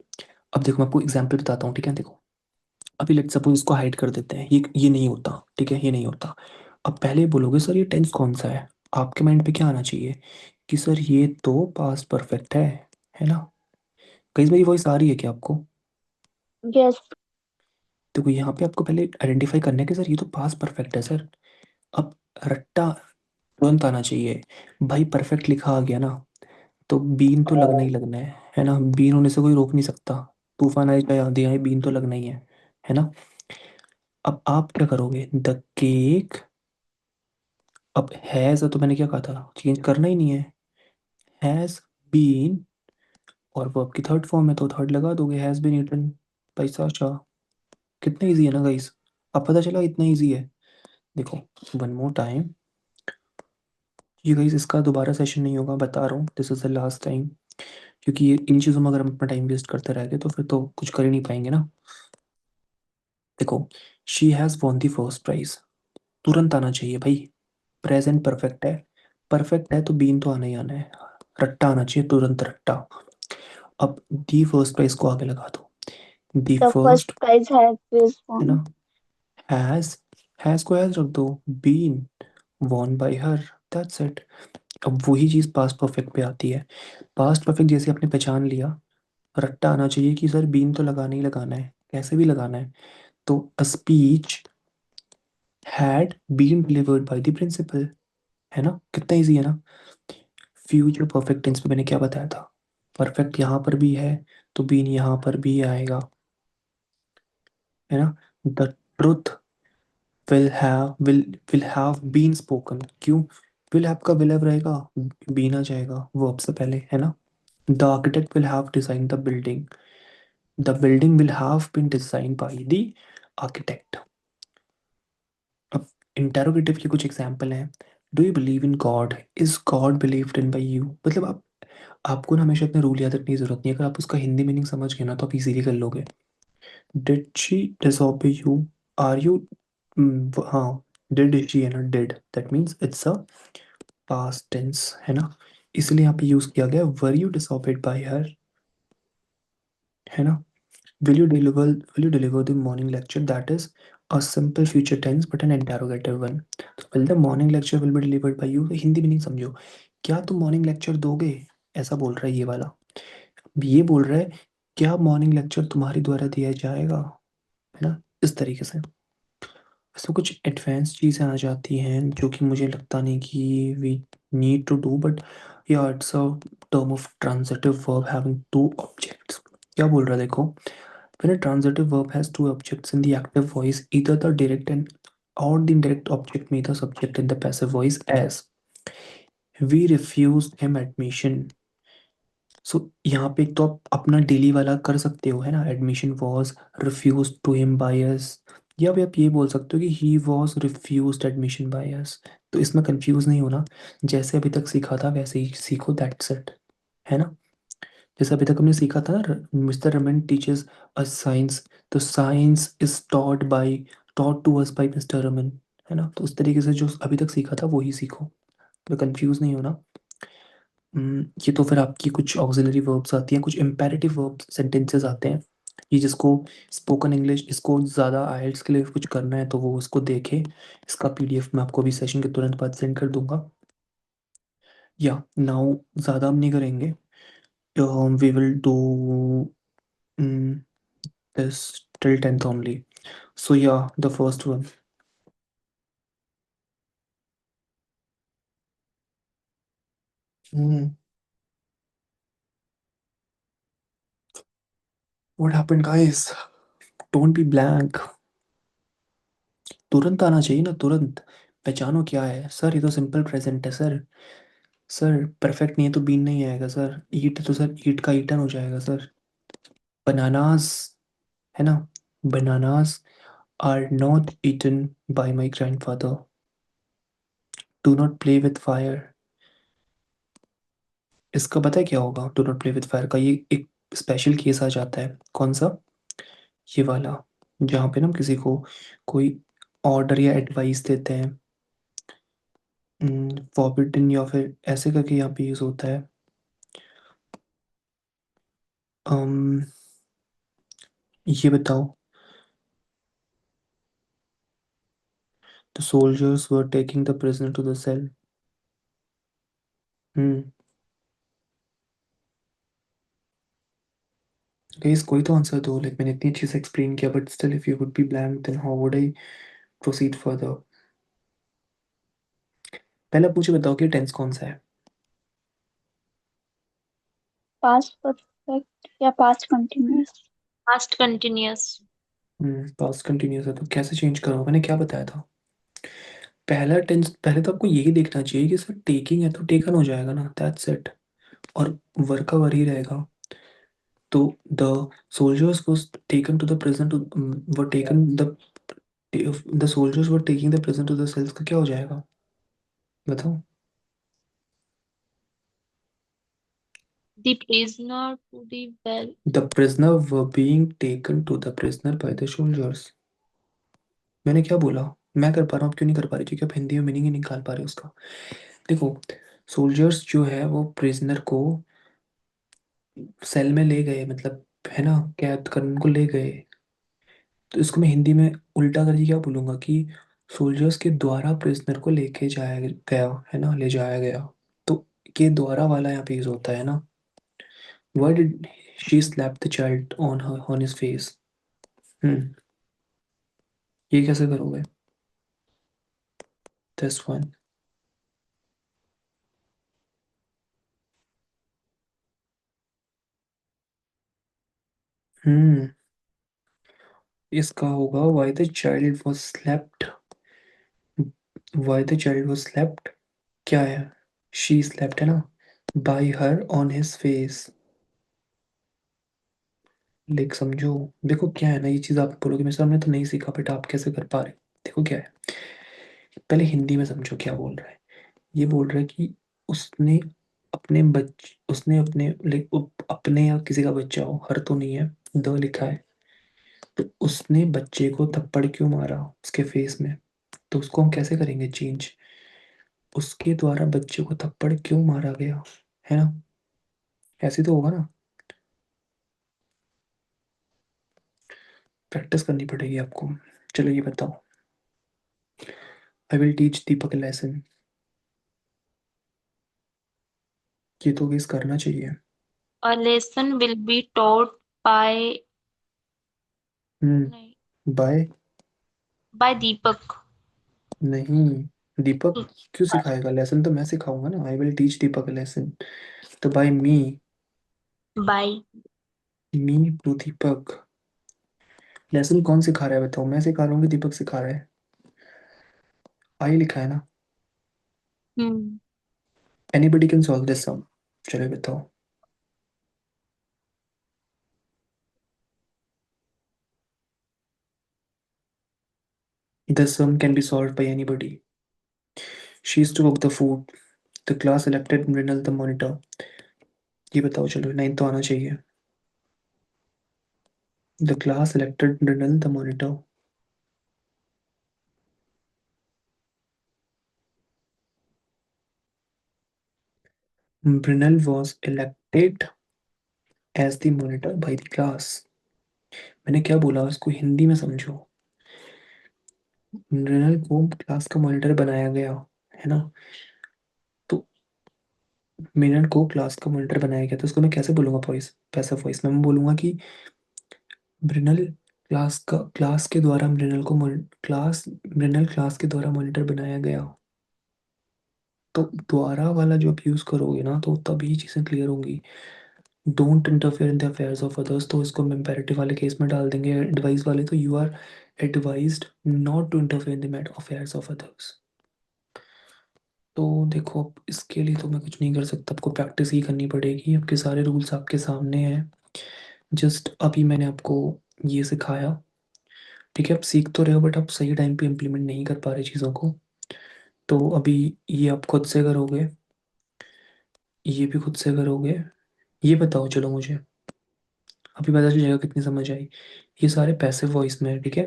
अब देखो मैं आपको एग्जाम्पल बताता हूँ, ठीक है। देखो अभी लेट्स सपोज इसको हाइड कर देते हैं, ये नहीं होता, ठीक है, ये नहीं होता। अब पहले बोलोगे सर ये टेंस कौन सा है, आपके माइंड पे क्या आना चाहिए कि सर ये तो पास्ट परफेक्ट है ना। कई मेरी वॉइस आ रही है क्या आपको। Yes. देखो यहाँ पे आपको पहले आइडेंटिफाई करना है कि सर ये तो पास्ट परफेक्ट है सर। अब रट्टा तुरंत आना चाहिए, भाई परफेक्ट लिखा आ गया ना, तो बीन तो लगना ही लगना है ना, बीन होने से कोई रोक नहीं सकता। तूफान आए चाहे आंधी आए, बीन तो लगना ही है ना। अब आप क्या करोगे, द केक, अब हैज तो मैंने क्या कहा था, चेंज करना ही नहीं है, हैज बीन, और वर्ब की थर्ड फॉर्म है तो थर्ड लगा दोगे, has been eaten by Sasha. कितना इजी है ना गाइस, अब पता चला इतना इजी है। देखो वन मोर टाइम, ये गाइस इसका दोबारा सेशन नहीं होगा, बता रहा हूँ, this is the last time. क्योंकि ये इन चीज़ों में अगर हम अपना टाइम वेस्ट करते रह गए तो फिर तो कुछ कर ही नहीं पाएंगे ना। देखो she has won the first prize, तुरंत आना चाहिए भाई, प्रेजेंट परफेक्ट है, परफेक्ट है तो बीन तो आना ही आना है, रट्टा आना चाहिए तुरंत, रट्टा। अब दी फर्स्ट प्राइज को आगे लगा दो, the The first first, prize has been है ना, won. हैज, हैज को हैज रख दो, been won by her, that's it. अब वही चीज़ पास्ट परफेक्ट पे आती है, पास्ट परफेक्ट जैसे आपने पहचान लिया, रट्टा आना चाहिए कि सर बीन तो लगाना ही लगाना है, कैसे भी लगाना है। तो a speech had been delivered by the principal, है ना, कितना इजी है ना। फ्यूचर परफेक्ट टेंस में मैंने क्या बताया था, परफेक्ट यहाँ पर भी है तो बीन यहाँ पर भी आएगा, है ना। The truth will have been spoken, क्यों, विल हैव का विल हैव रहेगा, बीन आ जाएगा वर्ब से पहले, है ना। The architect will have design the building, the building will have been design by the architect. अब इंटेरोगेटिव के कुछ एग्जाम्पल हैं, do you believe in God, is God believed in by you. मतलब आप, आपको ना हमेशा अपने रूल याद रखने की जरूरत नहीं है, अगर आप उसका हिंदी मीनिंग समझ गए ना तो आप इजीली कर लोगे। Did she disobey you, are you, हाँ, डिड शी है ना, did that means it's a past tense, है ना, इसलिए यहाँ पे यूज किया गया were you disobeyed by her, है ना। Will you deliver the morning lecture, that is a simple future tense but an interrogative one. तो will the morning lecture will be delivered by you, तो Hindi meaning समझो, क्या तुम morning lecture दोगे, ऐसा बोल रहा है ये वाला। अब ये बोल रहा है क्या मॉर्निंग लेक्चर तुम्हारे द्वारा दिया जाएगा, है ना, इस तरीके से। ऐसे कुछ एडवांस चीज़ें आ जाती हैं जो कि मुझे लगता नहीं कि we need to do, but या it's a term of transitive verb having two objects. क्या बोल रहा है देखो, when a transitive verb has two objects in the active voice, either the direct and or the indirect object may the subject in the passive voice, as we refused him admission। सो यहाँ पे एक तो आप अपना daily वाला कर सकते हो, है ना, admission was refuse to him by us, या भी आप ये बोल सकते हो कि he was refused admission by us. तो इसमें कंफ्यूज नहीं होना, जैसे अभी तक सीखा था वैसे ही सीखो, दैट्स इट, है ना। जैसे अभी तक हमने सीखा था ना, Mr Raman teachers us science, तो science is taught to us by Mr Raman, है ना। तो उस तरीके से जो अभी तक सीखा था वही सीखो, तो कंफ्यूज नहीं होना। ये तो फिर आपकी कुछ ऑक्सिलरी वर्ब्स आती हैं, कुछ इम्पेरेटिव वर्ब सेंटेंसेस आते हैं, ये जिसको स्पोकन इंग्लिश इसको ज़्यादा आइल्स के लिए कुछ करना है तो वो उसको देखे, इसका पीडीएफ मैं आपको अभी सेशन के तुरंत बाद सेंड कर दूंगा। या नाउ ज़्यादा हम नहीं करेंगे, we will do this till 10th only. So yeah, the first one. Hmm. What happened, guys? Don't be blank. तुरंत आना चाहिए ना, तुरंत। पहचानो क्या है सर, ये तो सिंपल प्रेजेंट है सर। सर परफेक्ट नहीं है तो बीन नहीं आएगा सर, ईट है तो सर ईट का ईटन हो जाएगा सर। बनानास, है ना, bananas are not eaten by my grandfather. Do not play with fire. इसका पता है क्या होगा, do not play with fire का ये एक स्पेशल केस आ जाता है। कौन सा? ये वाला, जहाँ पे ना हम किसी को कोई ऑर्डर या एडवाइस देते हैं, फॉरबिडन या फिर ऐसे करके यहाँ पे यूज होता है। अम, ये बताओ। The soldiers were taking the prisoner to the cell. Hmm guys कोई तो आंसर दो, लाइक मैंने इतनी अच्छे से एक्सप्लेन किया, but still if you would be blank then how would I proceed further. पहले आप मुझे बताओ कि टेंस कौन सा है। Past perfect या past continuous? Past continuous. Past continuous है तो कैसे चेंज करो, मैंने क्या बताया था। पहला टेंस, पहले तो आपको यही देखना चाहिए कि सर टेकिंग है तो टेकन हो जाएगा ना, दैट्स इट। और वर्क का वर ही रहेगा। तो the soldiers was taken to the prison to, were taken the soldiers were taking the prison to the cells का क्या हो जाएगा, बताओ। The prisoner to the well. The prisoner were being taken to the prisoner by the soldiers। मैंने क्या बोला, मैं कर पा रहा हूँ, आप क्यों नहीं कर पा रही? क्योंकि आप हिंदी में मीनिंग ही निकाल पा रहे हो उसका। देखो, सोल्जर्स जो है वो प्रिजनर को सेल में ले गए, मतलब है ना, कैद कर उनको ले गए। तो इसको मैं हिंदी में उल्टा करके क्या बोलूँगा कि सोल्जर्स के द्वारा प्रिजनर को लेके जाया गया, है ना, ले जाया गया। तो के द्वारा वाला यहाँ पे यूज होता है ना। Why did she slap the child on his face? हम्म ये कैसे करोगे? This one। हम्म इसका होगा why the child was slapped। why the child was slapped क्या है? she slapped है ना, by her on his face। Like समझो, देखो क्या है ना, ये चीज़ आप बोलोगे मेरे सामने तो नहीं सीखा, बट आप कैसे कर पा रहे? देखो क्या है, पहले हिंदी में समझो क्या बोल रहा है। ये बोल रहा है कि उसने उसने अपने लाइक अपने या किसी का बच्चा हो, हर तो नहीं है, द लिखा है। तो उसने बच्चे को थप्पड़ क्यों मारा उसके फेस में, तो उसको हम कैसे करेंगे चेंज, उसके द्वारा बच्चे को थप्पड़ क्यों मारा गया, है ना, ऐसे तो होगा ना। प्रैक्टिस करनी पड़ेगी आपको। चलो ये बताओ, आई विल टीच दीपक लेसन। ये तो गेस करना चाहिए। A lesson will be taught by नहीं, बाय। by Deepak. नहीं, दीपक क्यों सिखाएगा लेसन, तो मैं सिखाऊंगा ना, I will teach Deepak lesson. तो by me, By me to Deepak. Lesson कौन सिखा रहा है बताओ, मैं सिखा रहा हूँ कि दीपक सिखा रहा है? आई लिखा है ना। hmm. Anybody can solve this sum. चलो बताओ। This sum can be solved by anybody. She used to cook the food. The class elected Mrinal the monitor। ये बताओ, चलो नाइन तो आना चाहिए। The class elected Mrinal the monitor। Mrinal was elected as the monitor by the class। मैंने क्या बोला, उसको हिंदी में समझो। मृणाल को क्लास का मॉनिटर बनाया गया, है ना। तो मृणाल को क्लास का मॉनिटर बनाया गया, तो उसको मैं कैसे बोलूंगा वॉइस, पैसिव वॉइस में मैं बोलूंगा कि मृणाल क्लास के द्वारा मृणाल क्लास के द्वारा मॉनिटर बनाया गया। तो द्वारा वाला जो आप यूज करोगे ना, तो तभी चीजें क्लियर होंगी। Don't interfere in the affairs of others, तो इसको हम इम्पेरेटिव वाले केस में डाल देंगे, एडवाइस वाले, तो you are advised not to interfere in the mat affairs of others. तो देखो अब इसके लिए तो मैं कुछ नहीं कर सकता, आपको प्रैक्टिस ही करनी पड़ेगी, आपके सारे रूल्स आपके सामने हैं। जस्ट अभी मैंने आपको ये सिखाया, ठीक है, आप सीख तो रहे हो बट आप सही टाइम पे इम्प्लीमेंट नहीं कर पा रहे चीज़ों को। तो अभी ये आप खुद से करोगे, ये भी खुद से करोगे। ये बताओ चलो मुझे, अभी पता चल जाएगा कितनी समझ आई। ये सारे पैसिव वॉइस में है, ठीक है।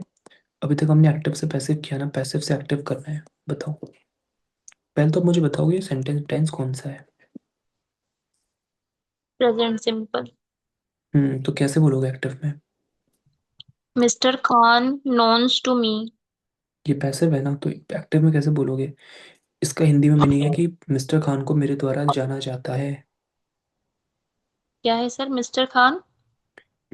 अभी तक हमने एक्टिव से पैसिव किया ना, पैसिव से एक्टिव करना है, बताओ। पहले तो आप मुझे बताओगे सेंटेंस टेंस कौन सा है। Present simple. तो कैसे बोलोगे एक्टिव में। Mister Khan knowns to me. ये पैसिव है ना, तो एक्टिव में कैसे बोलोगे। इसका हिंदी में मीनिंग है कि मिस्टर खान को मेरे द्वारा जाना जाता है। क्या है sir mister Khan?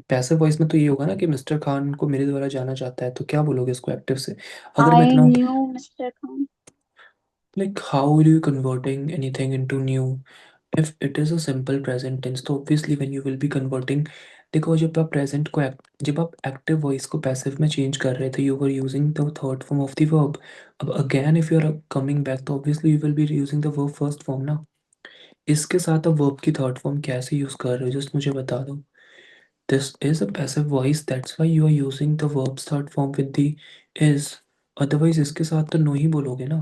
Passive voice में तो ये होगा ना कि मिस्टर खान को मेरे द्वारा जाना जाता है, तो क्या बोलोगे इसको एक्टिव से। अगर मैं I इतना, knew Mr. Khan. Like how are you converting anything into new. If it is a simple present tense तो obviously when you will be converting, देखो जब आप प्रेजेंट को जब आप एक्टिव वॉइस को पैसिव में चेंज कर रहे थे, you were using the third form of the verb. अब again if you are coming back तो obviously you will be using the verb first form ना। इसके साथ अब वर्ब की थर्ड फॉर्म कैसे यूज कर रहे हो, जस्ट मुझे बता दो। This is a passive voice, that's why you are using the verb's third form with the is. Otherwise इसके साथ तो नो ही बोलोगे ना।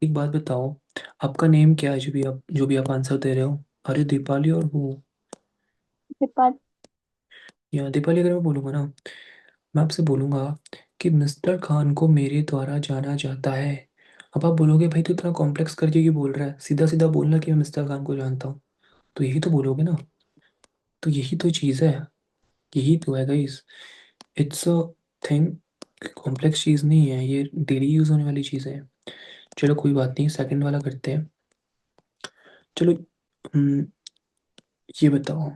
एक बात बताओ, आपका नेम क्या है, जो भी आप आंसर दे रहे हो। अरे दीपाली और वो, Deepak. या दीपाली अगर मैं बोलूँगा ना, मैं आपसे बोलूँगा कि मिस्टर खान को मेरे द्वारा जाना जाता है। अब आप बोलोगे भाई तो इतना कॉम्प्लेक्स करके क्यों बोल रहा है, सीधा सीधा बोलना कि मैं मिस्टर खान को जानता हूँ, तो यही तो बोलोगे ना। तो यही तो चीज़ है, यही तो है guys. It's a thing, complex चीज़ नहीं है, ये डेली यूज़ होने वाली चीज़ है। चलो कोई बात नहीं, सेकंड वाला करते हैं। चलो, हम्म, ये बताओ,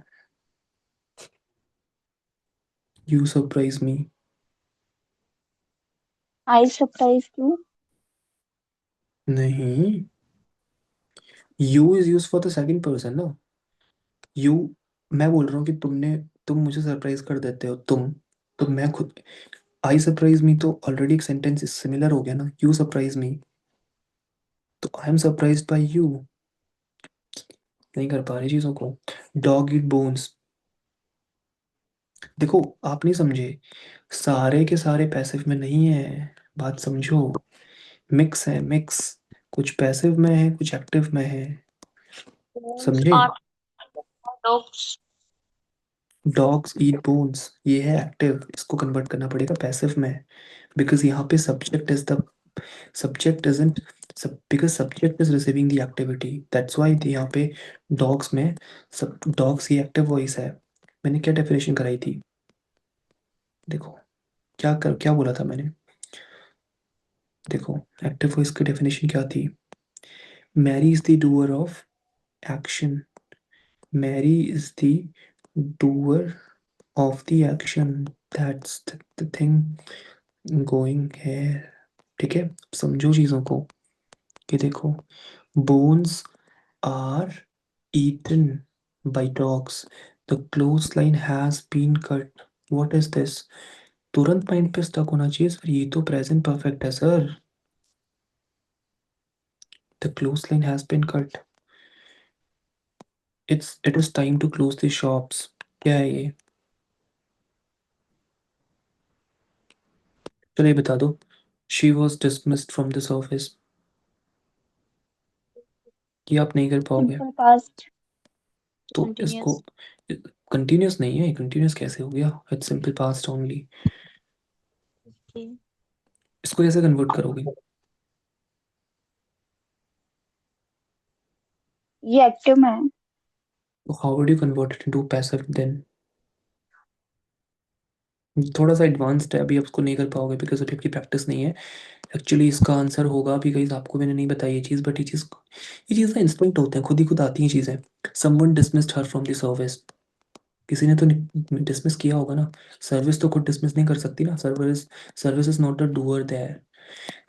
you surprise me. I surprised you. नहीं, you is use for the second person ना। यू, मैं बोल रहा हूँ कि तुम मुझे सरप्राइज कर देते हो, तो मैं खुद, आई सरप्राइज मी तो ऑलरेडी एक सेंटेंस सिमिलर हो गया ना, यू सरप्राइज मी, तो I am surprise by you. नहीं कर पा रही चीज़ों को। डॉग ईट बोन्स, देखो आप नहीं समझे, सारे के सारे पैसिव में नहीं है, बात समझो। मिक्स है, मिक्स, कुछ पैसिव में है कुछ एक्टिव में है, बोन्स समझे। Are dogs. Dogs eat bones ये है एक्टिव, इसको कन्वर्ट करना पड़ेगा पैसिव में, बिकॉज यहाँ पे subject is the, subject isn't, because subject is receiving the activity, that's why यहाँ पे डॉग्स में, सब डॉग्स की एक्टिव वॉइस है। मैंने क्या डेफिनेशन कराई थी, देखो क्या बोला था मैंने, देखो एक्टिव वॉइस की डेफिनेशन क्या थी। Mary is the doer of action, Mary is the doer of the action, that's the thing going है, ठीक है। समझो चीज़ों को कि देखो, bones are eaten by dogs, the close line has been cut, what is this. तुरंत mind पे स्टक होना चाहिए सर, ये तो प्रेजेंट परफेक्ट है sir. The close line has been cut, it is time to close the shops, क्या है ये। चलो ये बता दो, she was dismissed from this office, ये आप नहीं कर पाओगे। Simple past. तो इसको, कंटिन्यूअस। कंटिन्यूस नहीं है, कंटिन्यूस कैसे हो गया, इट्स सिंपल पास्ट ओनली। इसको कैसे कन्वर्ट करोगे। ये एक्टिव में है। How would you convert it into passive then. थोड़ा सा एडवांस्ड है, अभी आप उसको नहीं कर पाओगे बिकॉज अभी आपकी प्रैक्टिस नहीं है। एक्चुअली इसका आंसर होगा अभी, कहीं आपको मैंने नहीं बताई ये चीज़, बट ये चीज़ ना इंस्टिंक्ट होते हैं, खुद ही खुद आती हैं चीज़ें। Someone dismissed her from the service, किसी ने तो डिसमिस किया होगा ना, सर्विस तो खुद डिसमिस नहीं कर सकती ना, service is not the doer there.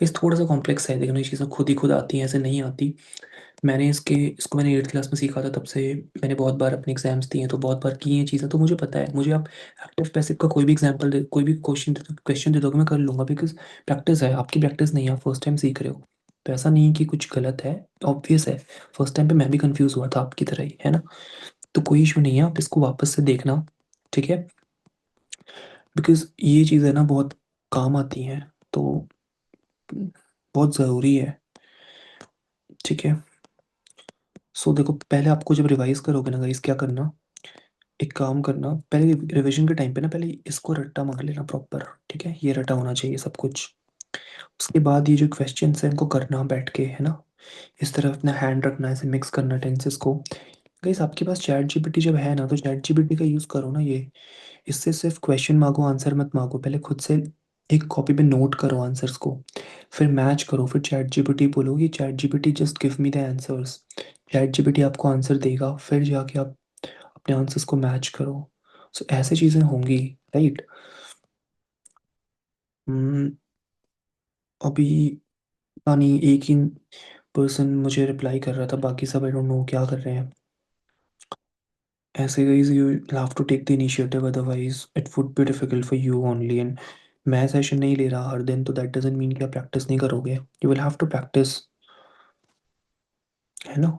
इस थोड़ा सा कॉम्प्लेक्स है, देखना ये चीज़ें खुद ही खुद आती हैं, ऐसे नहीं आती। मैंने इसको मैंने 8th क्लास में सीखा था, तब से मैंने बहुत बार अपने एग्जाम्स दिए हैं, तो बहुत बार की हैं चीज़ें, तो मुझे पता है। मुझे आप एक्टिव पैसिव का कोई भी एग्जाम्पल दे, कोई भी क्वेश्चन दे दोगे, मैं कर लूँगा, बिकॉज प्रैक्टिस है। आपकी प्रैक्टिस नहीं है, आप फर्स्ट टाइम सीख रहे हो, तो ऐसा नहीं है कि कुछ गलत है, ऑब्वियस है। फर्स्ट टाइम पे मैं भी कंफ्यूज हुआ था आपकी तरह ही, है ना। तो कोई इशू नहीं है, आप इसको वापस से देखना, ठीक है, बिकॉज ये चीज़ें ना बहुत काम आती हैं, तो बहुत ज़रूरी है, ठीक है। सो देखो, पहले आपको जब रिवाइज करोगे ना गाइस, क्या करना, एक काम करना, पहले रिवीजन के टाइम पे ना, पहले इसको रट्टा मार लेना प्रॉपर, ठीक है, ये रटा होना चाहिए सब कुछ। उसके बाद ये जो क्वेश्चन है इनको करना बैठ के, है ना, इस तरह अपना हैंड रखना, ऐसे मिक्स करना टेंसेस को। गाइस आपके पास चैट जीपीटी जब है ना, तो चैट जीपीटी का यूज़ करो ना। ये इससे सिर्फ क्वेश्चन मांगो, आंसर मत मांगो, पहले खुद से एक कॉपी पे नोट करो आंसर्स को, फिर मैच करो, फिर चैट जीपीटी बोलो कि chat GPT just give me the answers. Chat GPT आपको आंसर देगा, फिर जाके आप अपने आंसर्स को मैच करो। सो ऐसे चीज़ें होंगी, राइट। अभी पता नहीं, एक ही पर्सन मुझे रिप्लाई कर रहा था, बाकी सब आई डोंट नो क्या कर रहे हैं। ऐसे guys you have to take the initiative, otherwise it would be difficult for you only. And मैं सेशन नहीं ले रहा हर दिन, तो दैट डजंट मीन कि आप प्रैक्टिस नहीं करोगे, you will have to practice, है ना।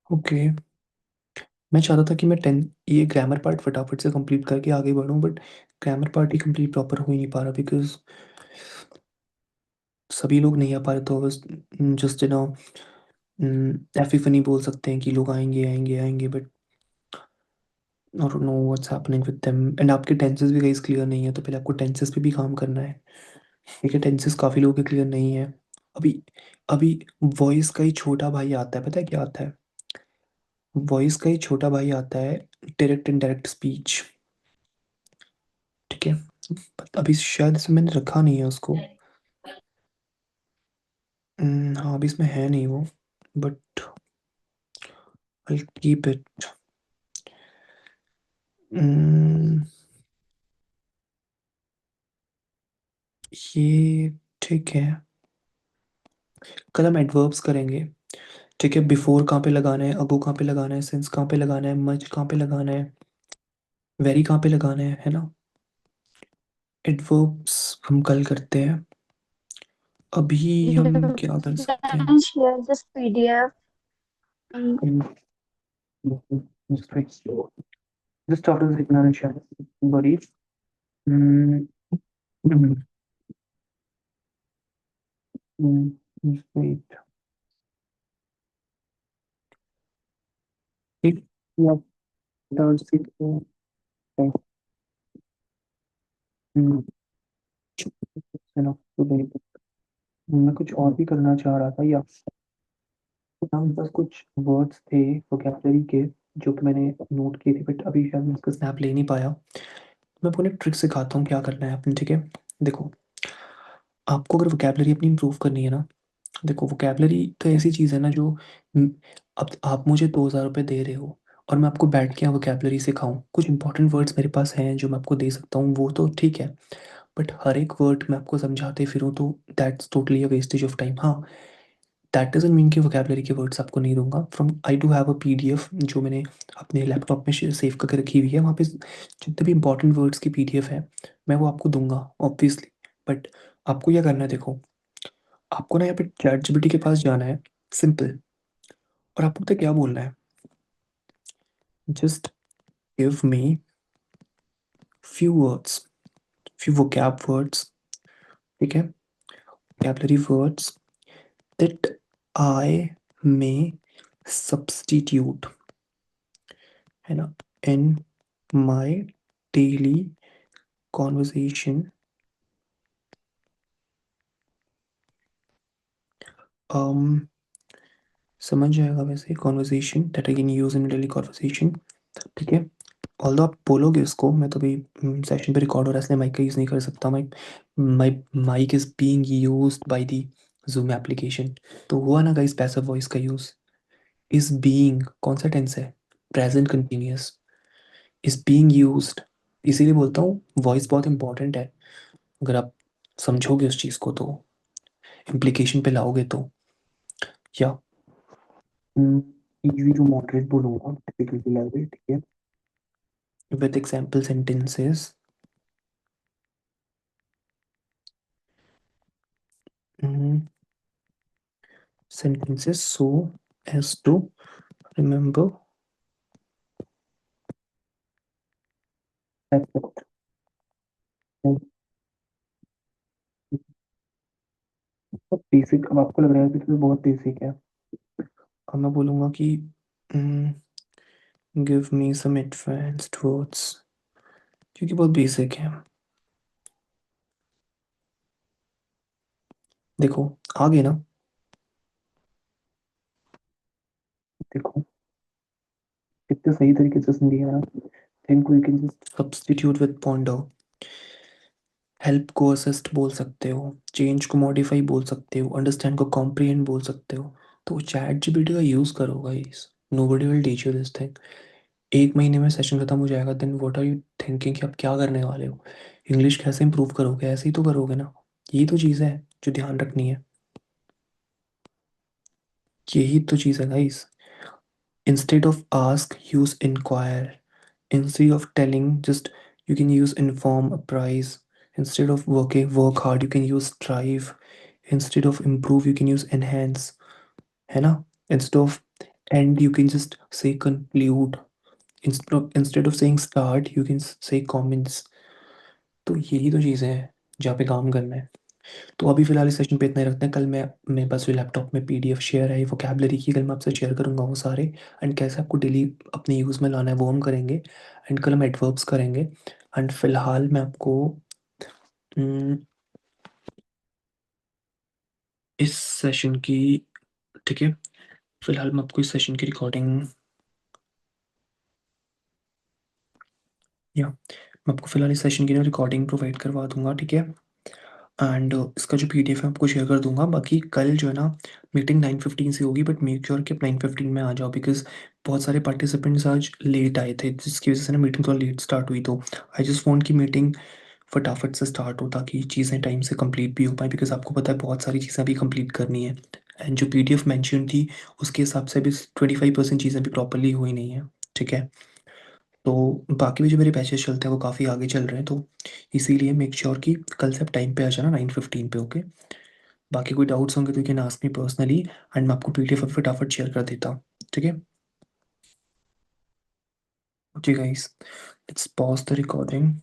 ओके, मैं चाहता था कि मैं 10 ये ग्रामर पार्ट फटाफट से कंप्लीट करके आगे बढ़ूं, बट ग्रामर पार्ट ही कंप्लीट प्रॉपर हो ही नहीं पा रहा, बिकॉज सभी लोग नहीं आ पा रहे, तो बस जस्ट नो ऐसे फनी बोल सकते हैं कि लोग आएंगे आएंगे आएंगे, but I don't know what's happening with them. And आपके टेंसेस भी गाइस क्लियर नहीं है, तो पहले आपको टेंसेस पे भी काम करना है, ठीक है। टेंसेस काफ़ी लोगों के क्लियर नहीं है अभी। अभी वॉइस का ही छोटा भाई आता है, पता है क्या आता है, वॉइस का ही छोटा भाई आता है, डायरेक्ट इनडायरेक्ट स्पीच, ठीक है। अभी शायद इसमें मैंने रखा नहीं है उसको। हाँ, अभी इसमें है नहीं वो, बट आई कीप इट। ये ठीक है, कल हम एडवर्ब्स करेंगे, ठीक है। बिफोर कहाँ पे लगाना है, अगो कहाँ पे लगाना है, सिंस कहाँ पे लगाना है, मच कहाँ पे लगाना है, वेरी कहाँ पे लगाना है ना। एडवर्ब्स हम कल करते हैं, अभी हम You क्या कर सकते हैं। can share this PDF. Just after the signal, buddy. Mm, mm, just wait. If you have done six, mm, enough today. मैं कुछ और भी करना चाह रहा था, या हम बस कुछ वर्ड्स थे वोकैबलरी के, जो कि मैंने नोट किए थे, बट अभी शायद मैं उसका स्नैप ले नहीं पाया। मैं पूरी ट्रिक सिखाता हूँ क्या करना है आपने, ठीक है। देखो, आपको अगर वोकैबलरी अपनी इंप्रूव करनी है ना, देखो वोकैबलरी तो ऐसी चीज़ है ना जो अब आप मुझे 2,000 रुपये दे रहे हो, और मैं आपको बैठ के वोकैबलरी सिखाऊं, कुछ इंपॉर्टेंट वर्ड्स मेरे पास हैं जो मैं आपको दे सकता हूँ, वो तो ठीक है, बट हर एक वर्ड मैं आपको समझाते फिरूँ तो that's totally a wastage of time. हाँ, दैट डजंट मीन कि वोकैबलरी के वर्ड्स आपको नहीं दूंगा। From I do have a PDF जो मैंने अपने लैपटॉप में सेव करके रखी हुई है, वहाँ पे जितने भी इंपॉर्टेंट वर्ड्स की पीडीएफ है, मैं वो आपको दूंगा ऑब्वियसली। बट आपको क्या करना है, देखो, आपको ना यहाँ पे चैट जीपीटी के पास जाना है, सिंपल, और आपको पता है क्या बोलना है, just give me few words, few vocab words, ठीक है, vocabulary words that I may substitute, है ना, इन माई डेली कॉन्वर्सेशन। समझ जाएगा वैसे, conversation that I can use in daily conversation, ठीक है। ऑल्दो आप बोलोगे उसको, मैं तो अभी सेशन पे रिकॉर्ड हो रहा है, इसलिए माइक का यूज़ नहीं कर सकता। My mic is being used by the Zoom application. तो हुआ ना गाइस पैसिव वॉइस का यूज़, इज बीइंग कौन सा टेंस है, present continuous, is being used, इसीलिए बोलता हूँ वॉइस बहुत इंपॉर्टेंट है। अगर आप समझोगे उस चीज़ को तो, इम्प्लीकेशन पे लाओगे तो। या ये जो मॉडरेट बोलूँगा डिफिकल्टी लेवल, ठीक है, with example sentences, sentences so as to remember effort. बहुत बेसिक, अब आपको लग रहा है कि तो बहुत बेसिक है। अब मैं बोलूँगा कि गिव मी सम एडवांस्ड वर्ड्स, क्योंकि बहुत बेसिक है। देखो आगे ना, देखो कितने सही तरीके से सुन लिया ना। Think we can just substitute with ponder. Help को असिस्ट बोल सकते हो, चेंज को मॉडिफाई बोल सकते हो, अंडरस्टैंड को कॉम्प्रिहेंड बोल सकते हो। तो चैट जीपीटी का यूज़ करो guys, nobody will teach you this thing. 1 महीने में सेशन खत्म हो जाएगा, then what are you thinking कि आप क्या करने वाले हो? इंग्लिश कैसे इंप्रूव करोगे? ऐसे ही तो करोगे ना। यही तो चीज़ है जो ध्यान रखनी है, यही तो चीज़ है guys. Instead of ask use inquire, instead of telling just you can use inform, apprise. Instead of working work hard you can use strive. Instead of improve you can use enhance, है ना? Instead of end you can just say conclude. Instead of saying start you can say comments. तो यही तो चीज़ें हैं जहाँ पे काम करना है। तो अभी फ़िलहाल इस सेशन पे इतना ही रखते हैं। कल मैं मेरे पास जो लैपटॉप में पीडीएफ शेयर है वोकैबलरी की, कल मैं आपसे शेयर करूँगा वो सारे, एंड कैसे आपको डेली अपने यूज़ में लाना है वो हम करेंगे। एंड कल हम एडवर्ब्स करेंगे। एंड फिलहाल मैं आपको हम्म, इस सेशन की, ठीक है, फिलहाल मैं आपको इस सेशन की रिकॉर्डिंग, या मैं आपको फिलहाल इस सेशन की ना रिकॉर्डिंग प्रोवाइड करवा दूंगा, ठीक है। एंड इसका जो पीडीएफ है आपको शेयर कर दूंगा। बाकी कल जो है ना मीटिंग 9:15 से होगी, बट मेक श्योर कि आप 9:15 में आ जाओ, बिकॉज बहुत सारे पार्टिसिपेंट्स आज लेट आए थे जिसकी वजह से ना मीटिंग थोड़ा लेट स्टार्ट हुई। तो आई जस्ट वांट की मीटिंग फटाफट से स्टार्ट हो ताकि चीज़ें टाइम से कंप्लीट भी हो पाए, बिकॉज आपको पता है बहुत सारी चीज़ें अभी कंप्लीट करनी है। एंड जो पीडीएफ मेंशन थी उसके हिसाब से भी 25% चीज़ें भी प्रॉपरली हुई नहीं है, ठीक है। तो बाकी भी जो मेरे बैचेस चलते हैं वो काफ़ी आगे चल रहे हैं, तो इसीलिए मेक श्योर कि कल से आप टाइम पे आ जाना 9:15 पे, ओके। बाकी कोई डाउट्स होंगे तो you can ask me personally, and मैं आपको पीडीएफ फटाफट शेयर कर देता हूँ, ठीक है। Okay guys, let's pause the recording.